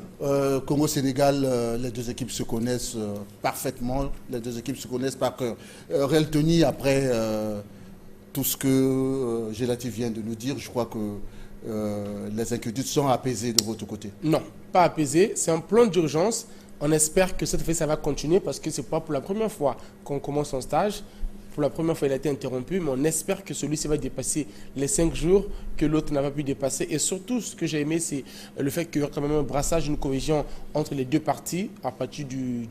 Congo-Sénégal, les deux équipes se connaissent parfaitement. Les deux équipes se connaissent par cœur. Relteni, après tout ce que Gelati vient de nous dire, je crois que les inquiétudes sont apaisées de votre côté. Non, pas apaisées. C'est un plan d'urgence. On espère que cette fois, ça va continuer parce que ce n'est pas pour la première fois qu'on commence son stage. Pour la première fois, il a été interrompu, mais on espère que celui-ci va dépasser les 5 jours que l'autre n'a pas pu dépasser. Et surtout, ce que j'ai aimé, c'est le fait qu'il y aura quand même un brassage, une cohésion entre les deux parties à partir du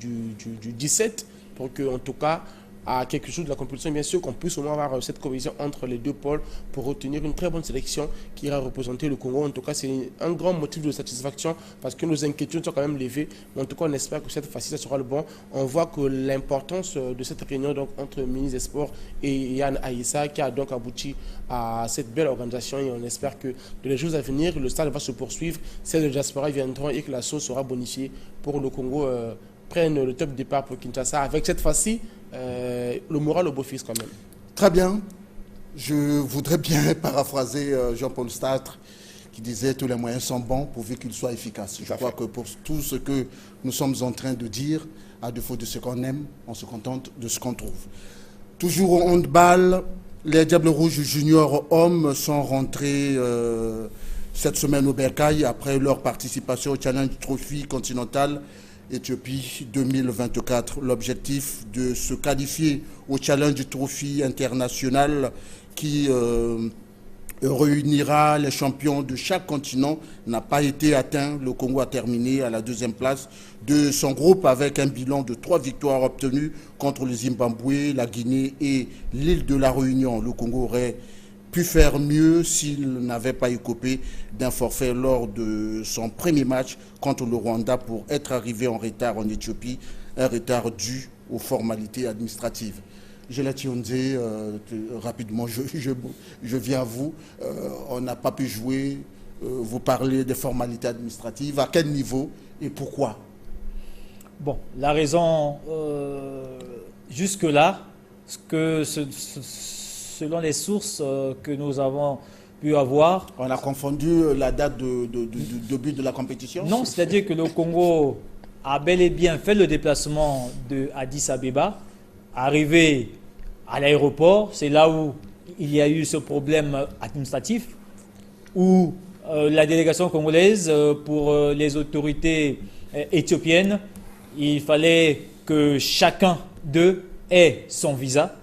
17, pour que, en tout cas, à quelque chose de la compétition, bien sûr qu'on puisse au moins avoir cette cohésion entre les deux pôles pour retenir une très bonne sélection qui ira représenter le Congo. En tout cas, c'est un grand motif de satisfaction parce que nos inquiétudes sont quand même levées. Mais en tout cas, on espère que cette fois-ci, ça sera le bon. On voit que l'importance de cette réunion donc, entre le ministre des Sports et Yann Aïssa qui a donc abouti à cette belle organisation et on espère que dans les jours à venir, le stade va se poursuivre, celles de diaspora viendront et que la sauce sera bonifiée pour le Congo prenne le top départ pour Kinshasa avec cette fois-ci le moral au beau-fils quand même. Très bien. Je voudrais bien paraphraser Jean-Paul Sartre qui disait tous les moyens sont bons pourvu qu'ils soient efficaces. Je crois que pour tout ce que nous sommes en train de dire, à défaut de ce qu'on aime, on se contente de ce qu'on trouve. Toujours au handball, les Diables Rouges juniors hommes sont rentrés cette semaine au Bercail après leur participation au Challenge Trophy Continental Éthiopie 2024. L'objectif de se qualifier au Challenge Trophy International qui réunira les champions de chaque continent n'a pas été atteint. Le Congo a terminé à la 2e place de son groupe avec un bilan de 3 victoires obtenues contre le Zimbabwe, la Guinée et l'île de la Réunion. Le Congo aurait pu faire mieux s'il n'avait pas écopé d'un forfait lors de son premier match contre le Rwanda pour être arrivé en retard en Éthiopie, un retard dû aux formalités administratives. Gélati Tionze, rapidement, je viens à vous. On n'a pas pu jouer. Vous parlez des formalités administratives. À quel niveau et pourquoi? Bon, la raison, jusque-là, selon les sources que nous avons pu avoir... On a confondu la date de début de la compétition? Non, c'est-à-dire que le Congo a bel et bien fait le déplacement de Addis Abeba, arrivé à l'aéroport, c'est là où il y a eu ce problème administratif, où la délégation congolaise, pour les autorités éthiopiennes, il fallait que chacun d'eux ait son visa.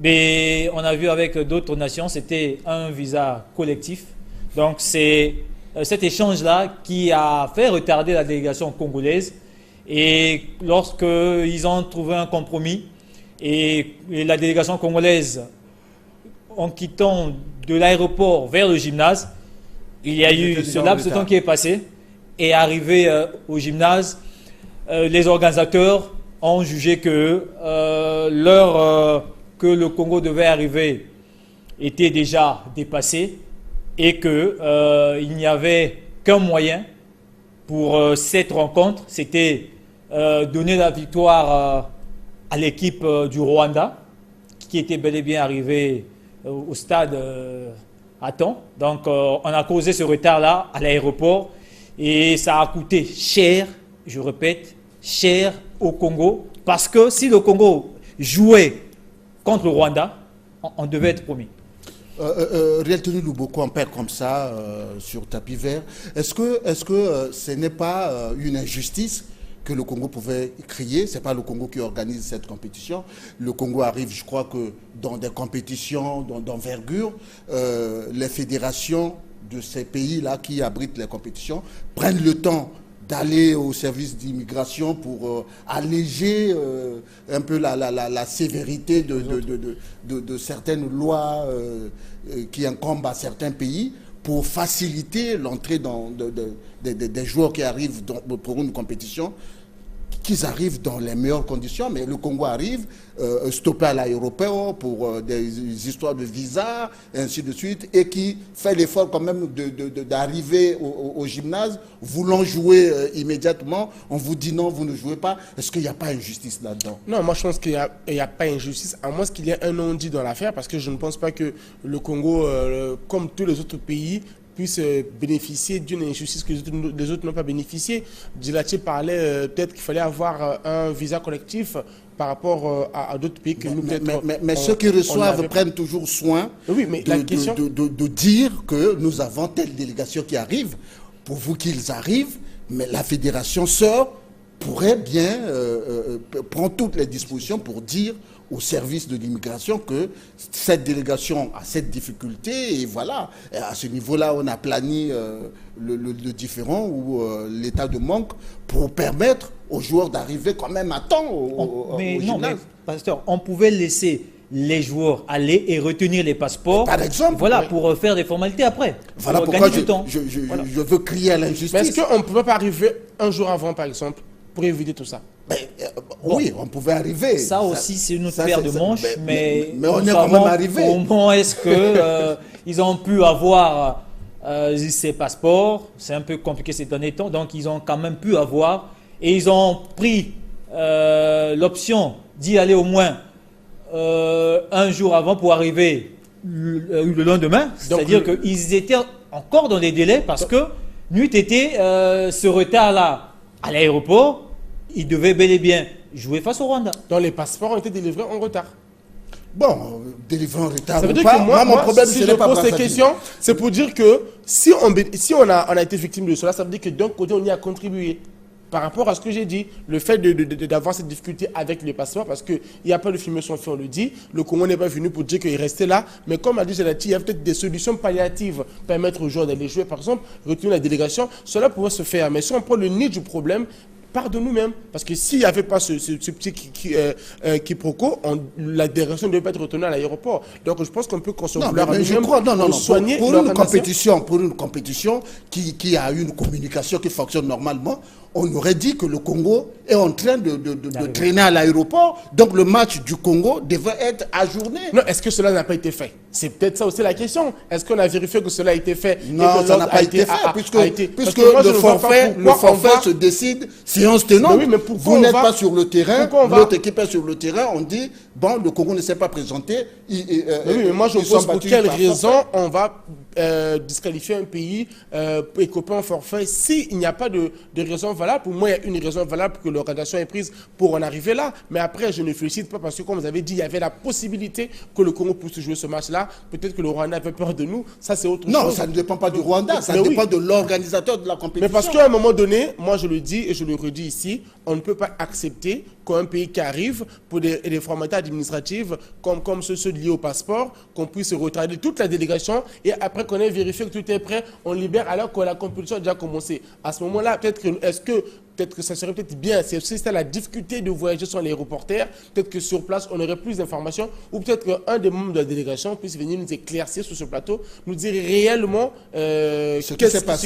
Mais on a vu avec d'autres nations, c'était un visa collectif. Donc c'est cet échange-là qui a fait retarder la délégation congolaise. Et lorsqu'ils ont trouvé un compromis, et la délégation congolaise, en quittant de l'aéroport vers le gymnase, il y a eu ce laps de temps qui est passé. Et arrivé au gymnase, les organisateurs ont jugé que l'heure que le Congo devait arriver était déjà dépassée et qu'il n'y avait qu'un moyen pour cette rencontre, c'était donner la victoire à l'équipe du Rwanda, qui était bel et bien arrivée au stade à temps. Donc on a causé ce retard-là à l'aéroport et ça a coûté cher, je répète, cher au Congo, parce que si le Congo jouait contre le Rwanda, on devait être promis. Riel Tony Luboko, on perd comme ça sur tapis vert. Est-ce que ce n'est pas une injustice que le Congo pouvait crier? Ce n'est pas le Congo qui organise cette compétition. Le Congo arrive, je crois que dans des compétitions d'envergure, les fédérations de ces pays-là qui abritent les compétitions prennent le temps d'aller au service d'immigration pour alléger un peu la sévérité de certaines lois qui incombent à certains pays pour faciliter l'entrée des joueurs qui arrivent pour une compétition, qu'ils arrivent dans les meilleures conditions. Mais le Congo arrive stoppé à l'aéroport pour des histoires de visa, et ainsi de suite, et qui fait l'effort quand même d'arriver au gymnase, voulant jouer immédiatement. On vous dit non, vous ne jouez pas. Est-ce qu'il n'y a pas injustice là-dedans? Non, moi je pense qu'il n'y a pas injustice, à moins qu'il y ait un non-dit dans l'affaire, parce que je ne pense pas que le Congo, comme tous les autres pays, puisse bénéficier d'une injustice que les autres n'ont pas bénéficié. Djilati parlait peut-être qu'il fallait avoir un visa collectif par rapport à d'autres pays que nous peut-être... Mais ceux qui reçoivent prennent toujours soin de dire que nous avons telle délégation qui arrive, pourvu qu'ils arrivent, mais la fédération sort pourrait bien prendre toutes les dispositions pour dire au service de l'immigration que cette délégation a cette difficulté et voilà, et à ce niveau-là, on a plani le différend ou l'état de manque pour permettre aux joueurs d'arriver quand même à temps au non, mais, gymnase. pasteur, on pouvait laisser les joueurs aller et retenir les passeports, par exemple, voilà, oui, pour faire des formalités après. Voilà pour pourquoi gagner du temps. je veux crier à l'injustice. Mais est-ce qu'on ne pouvait pas arriver un jour avant, par exemple, pour éviter tout ça? Oui, on pouvait arriver. Ça aussi, c'est une autre paire de manches, mais on est quand même arrivé. Comment est-ce que ils ont pu avoir ces passeports? C'est un peu compliqué ces derniers temps, donc ils ont quand même pu avoir, et ils ont pris l'option d'y aller au moins un jour avant pour arriver le lendemain. C'est-à-dire qu'ils étaient encore dans les délais parce que n'eût été ce retard-là à l'aéroport, ils devaient bel et bien jouer face au Rwanda. Donc les passeports ont été délivrés en retard. Bon, délivré en retard Ça veut ou dire pas, que moi, mon problème, si ce je n'est pas pose ces Brazzaville. questions, c'est pour dire que si on a été victime de cela, ça veut dire que d'un côté, on y a contribué. Par rapport à ce que j'ai dit, le fait d'avoir cette difficulté avec les passeports, parce qu'il n'y a pas de film sans fait, on le dit, le Congo n'est pas venu pour dire qu'il restait là, mais comme a dit Jalati, il y a peut-être des solutions palliatives pour permettre aux joueurs d'aller jouer, par exemple, retenir la délégation, cela pourrait se faire. Mais si on prend le nid du problème, part de nous-mêmes. Parce que s'il n'y avait pas ce petit quiproquo, la délégation ne devait pas être retenue à l'aéroport. Donc je pense qu'on peut concevoir soigner pour une compétition qui a une communication qui fonctionne normalement, on aurait dit que le Congo est en train de traîner à l'aéroport. Donc le match du Congo devait être ajourné. Non, est-ce que cela n'a pas été fait? C'est peut-être ça aussi la question. Est-ce qu'on a vérifié que cela a été fait? Non, ça n'a pas été fait, puisque le forfait se décide séance tenante. Oui, mais vous n'êtes pas sur le terrain, l'autre équipe est sur le terrain, on dit, bon, le Congo ne s'est pas présenté. Mais moi je me pose pour quelle raison on va disqualifier un pays et couper un forfait s'il n'y a pas de raison valable. Pour moi, il y a une raison valable que l'organisation est prise pour en arriver là. Mais après, je ne félicite pas parce que, comme vous avez dit, il y avait la possibilité que le Congo puisse jouer ce match-là. Peut-être que le Rwanda avait peur de nous. Ça, c'est autre chose. Non, ça ne dépend pas du Rwanda, ça dépend de l'organisateur de la compétition. Mais parce qu'à un moment donné, moi je le dis et je le redis ici, on ne peut pas accepter qu'un pays qui arrive pour des formalités administratives comme ceux liés au passeport, qu'on puisse retarder toute la délégation et après qu'on ait vérifié que tout est prêt, on libère alors que la compétition a déjà commencé. À ce moment-là, peut-être que ça serait peut-être bien, si c'était la difficulté de voyager sans les reporters, peut-être que sur place, on aurait plus d'informations, ou peut-être qu'un des membres de la délégation puisse venir nous éclaircir sur ce plateau, nous dire réellement ce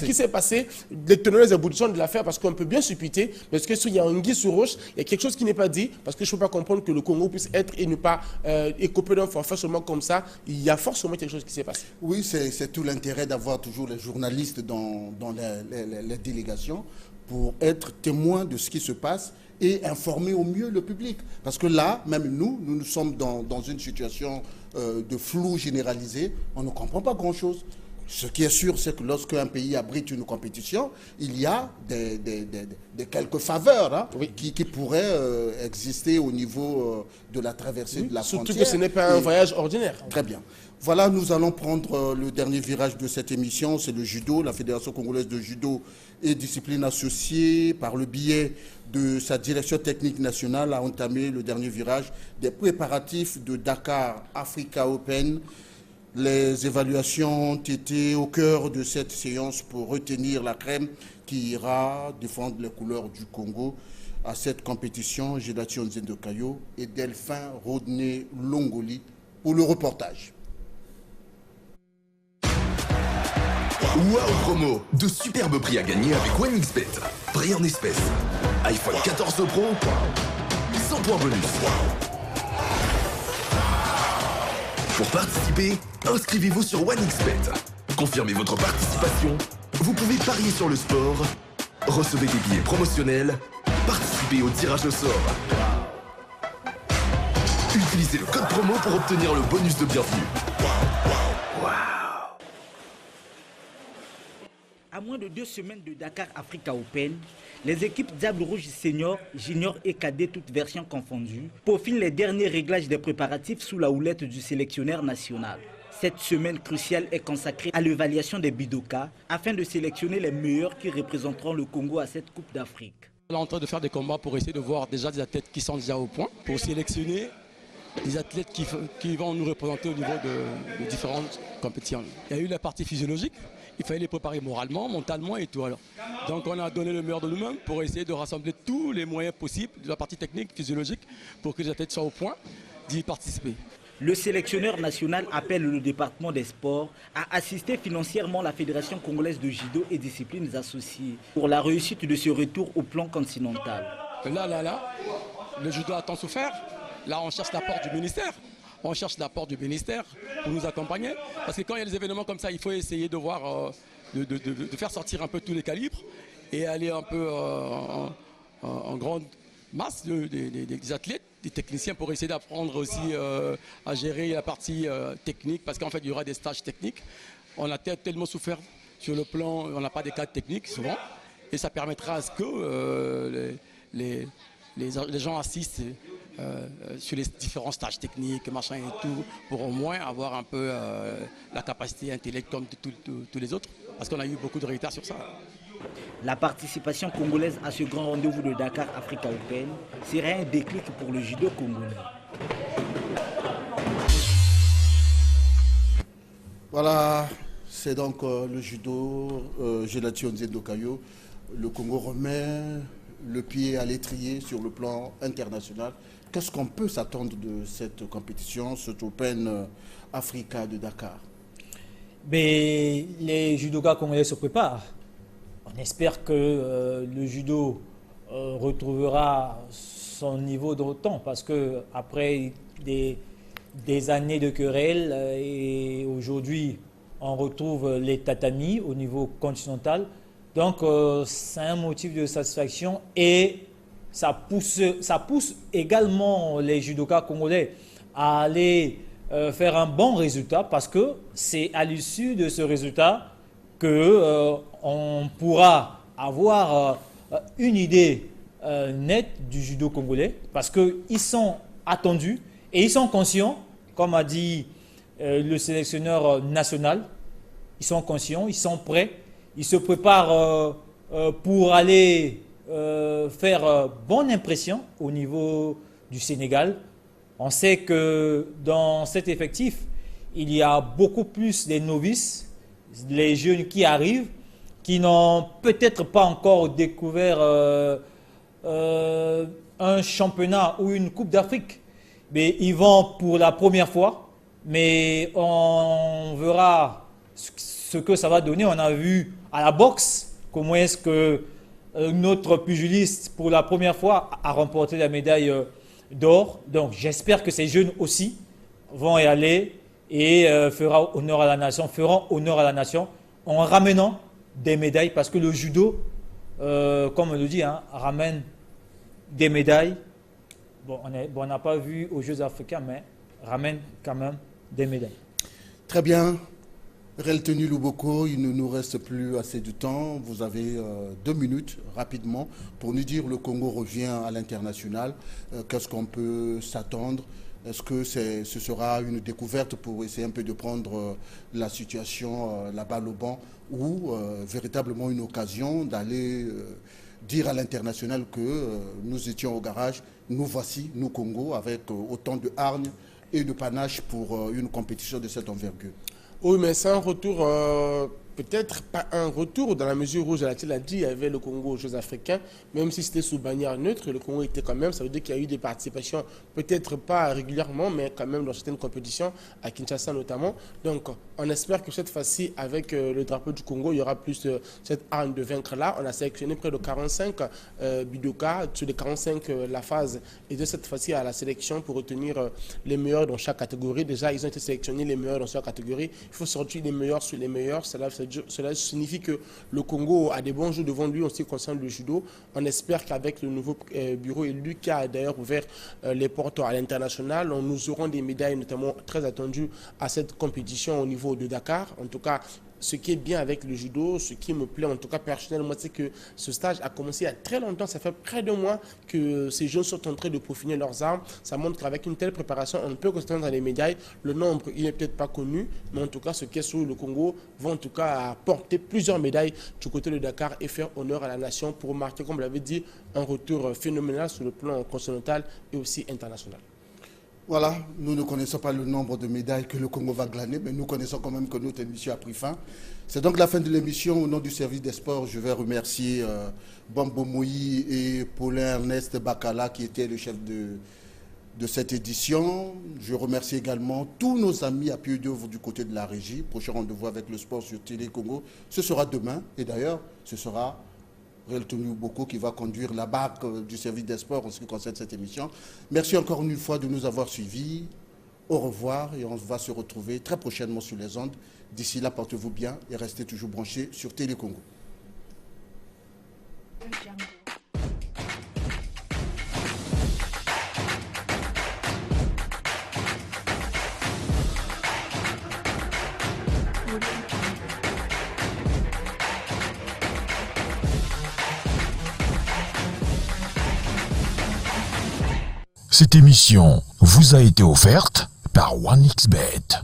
qui s'est passé, les tenants et les aboutissants de l'affaire, parce qu'on peut bien supputer, mais est-ce qu'il y a un guise sur roche, il y a quelque chose qui n'est pas dit, parce que je ne peux pas comprendre que le Congo puisse être et ne pas écoper d'un forfait seulement comme ça, il y a forcément quelque chose qui s'est passé. Oui, c'est tout l'intérêt d'avoir toujours les journalistes dans les délégations, pour être témoin de ce qui se passe et informer au mieux le public. Parce que là, même nous sommes dans une situation de flou généralisé, on ne comprend pas grand-chose. Ce qui est sûr, c'est que lorsqu'un pays abrite une compétition, il y a des quelques faveurs qui pourraient exister au niveau de la traversée de la frontière. Surtout que ce n'est pas un voyage ordinaire. Très bien. Voilà, nous allons prendre le dernier virage de cette émission, c'est le judo. La Fédération congolaise de judo et discipline associée, par le biais de sa direction technique nationale, a entamé le dernier virage des préparatifs de Dakar Africa Open. Les évaluations ont été au cœur de cette séance pour retenir la crème qui ira défendre les couleurs du Congo à cette compétition. Gédati Onzendo Kayo et Delphin Rodney Longoli pour le reportage. Wow Promo, de superbes prix à gagner avec OneXBet. Prix en espèces. iPhone 14 Pro, 100 points bonus. Pour participer, inscrivez-vous sur OneXBet. Confirmez votre participation. Vous pouvez parier sur le sport, recevez des billets promotionnels, participez au tirage au sort. Utilisez le code promo pour obtenir le bonus de bienvenue. À moins de 2 semaines de Dakar Africa Open, les équipes Diable Rouge Senior, Junior et Cadet, toutes versions confondues, peaufinent les derniers réglages des préparatifs sous la houlette du sélectionneur national. Cette semaine cruciale est consacrée à l'évaluation des Bidoka afin de sélectionner les meilleurs qui représenteront le Congo à cette Coupe d'Afrique. On est en train de faire des combats pour essayer de voir déjà des athlètes qui sont déjà au point, pour sélectionner des athlètes qui vont nous représenter au niveau de différentes compétitions. Il y a eu la partie physiologique, il fallait les préparer moralement, mentalement et tout. Alors. Donc on a donné le meilleur de nous-mêmes pour essayer de rassembler tous les moyens possibles de la partie technique, physiologique, pour que les athlètes soient au point d'y participer. Le sélectionneur national appelle le département des sports à assister financièrement la Fédération congolaise de judo et disciplines associées pour la réussite de ce retour au plan continental. Là, le judo a tant souffert. Là, on cherche l'apport du ministère. On cherche l'apport du ministère pour nous accompagner. Parce que quand il y a des événements comme ça, il faut essayer de voir, de faire sortir un peu tous les calibres et aller un peu en grande masse des athlètes, des techniciens pour essayer d'apprendre aussi à gérer la partie technique. Parce qu'en fait, il y aura des stages techniques. On a tellement souffert sur le plan, on n'a pas des cadres techniques souvent. Et ça permettra à ce que les gens assistent sur les différents stages techniques, machin et tout, pour au moins avoir un peu la capacité intellectuelle comme tous les autres, parce qu'on a eu beaucoup de retard sur ça. La participation congolaise à ce grand rendez-vous de Dakar Africa Open serait un déclic pour le judo congolais. Voilà, c'est donc le judo, Gélatio Nzendokayo. Le Congo remet le pied à l'étrier sur le plan international. Qu'est-ce qu'on peut s'attendre de cette compétition, cet Open Africa de Dakar? Mais les judokas congolais se préparent. On espère que le judo retrouvera son niveau de temps, parce que après des années de querelles et aujourd'hui on retrouve les tatamis au niveau continental. Donc c'est un motif de satisfaction et ça pousse également les judokas congolais à aller faire un bon résultat, parce que c'est à l'issue de ce résultat qu'on pourra avoir une idée nette du judo congolais, parce qu'ils sont attendus et ils sont conscients, comme a dit le sélectionneur national, ils sont conscients, ils sont prêts, ils se préparent pour aller faire bonne impression au niveau du Sénégal. On sait que dans cet effectif, il y a beaucoup plus des novices, les jeunes qui arrivent, qui n'ont peut-être pas encore découvert un championnat ou une Coupe d'Afrique. Mais ils vont pour la première fois, mais on verra ce que ça va donner. On a vu à la boxe comment est-ce que notre pugiliste, pour la première fois, a remporté la médaille d'or. Donc j'espère que ces jeunes aussi vont y aller et feront honneur à la nation en ramenant des médailles, parce que le judo, comme on le dit, ramène des médailles. Bon, on n'a pas vu aux Jeux africains, mais ramène quand même des médailles. Très bien. Reltenu Luboko, il ne nous reste plus assez de temps. Vous avez 2 minutes rapidement pour nous dire le Congo revient à l'international. Qu'est-ce qu'on peut s'attendre? Est-ce que ce sera une découverte pour essayer un peu de prendre la situation, la balle au banc, ou véritablement une occasion d'aller dire à l'international que nous étions au garage, nous voici, nous Congo, avec autant de hargne et de panache pour une compétition de cette envergure? Oui, mais c'est un retour, peut-être pas un retour, dans la mesure où, Gélatine l'a dit, il y avait le Congo aux Jeux africains, même si c'était sous bannière neutre, le Congo était quand même, ça veut dire qu'il y a eu des participations, peut-être pas régulièrement, mais quand même dans certaines compétitions, à Kinshasa notamment. Donc, on espère que cette fois-ci, avec le drapeau du Congo, il y aura plus cette arme de vaincre-là. On a sélectionné près de 45 budokas, sur les 45, la phase est de cette fois-ci à la sélection pour retenir les meilleurs dans chaque catégorie. Déjà, ils ont été sélectionnés les meilleurs dans chaque catégorie. Il faut sortir les meilleurs sur les meilleurs. Cela signifie que le Congo a des bons jours devant lui en ce qui concerne le judo. On espère qu'avec le nouveau bureau élu qui a d'ailleurs ouvert les portes à l'international, nous aurons des médailles notamment très attendues à cette compétition au niveau de Dakar. En tout cas, ce qui est bien avec le judo, ce qui me plaît en tout cas personnellement, c'est que ce stage a commencé il y a très longtemps. Ça fait près de mois que ces jeunes sont en train de peaufiner leurs armes. Ça montre qu'avec une telle préparation, on ne peut que se dans les médailles. Le nombre, il n'est peut-être pas connu, mais en tout cas, ce qu'est sur le Congo va en tout cas apporter plusieurs médailles du côté de Dakar et faire honneur à la nation pour marquer, comme vous l'avez dit, un retour phénoménal sur le plan continental et aussi international. Voilà, nous ne connaissons pas le nombre de médailles que le Congo va glaner, mais nous connaissons quand même que notre émission a pris fin. C'est donc la fin de l'émission. Au nom du service des sports, je vais remercier Bambo Moui et Paulin Ernest Bakala qui étaient le chef de cette édition. Je remercie également tous nos amis à pied d'œuvre du côté de la régie. Prochain rendez-vous avec le sport sur Télé Congo. Ce sera demain et d'ailleurs, ce sera Reltonu Boko qui va conduire la barque du service des sports en ce qui concerne cette émission. Merci encore une fois de nous avoir suivis. Au revoir et on va se retrouver très prochainement sur les ondes. D'ici là, portez-vous bien et restez toujours branchés sur Télé Congo. Cette émission vous a été offerte par OneXBet.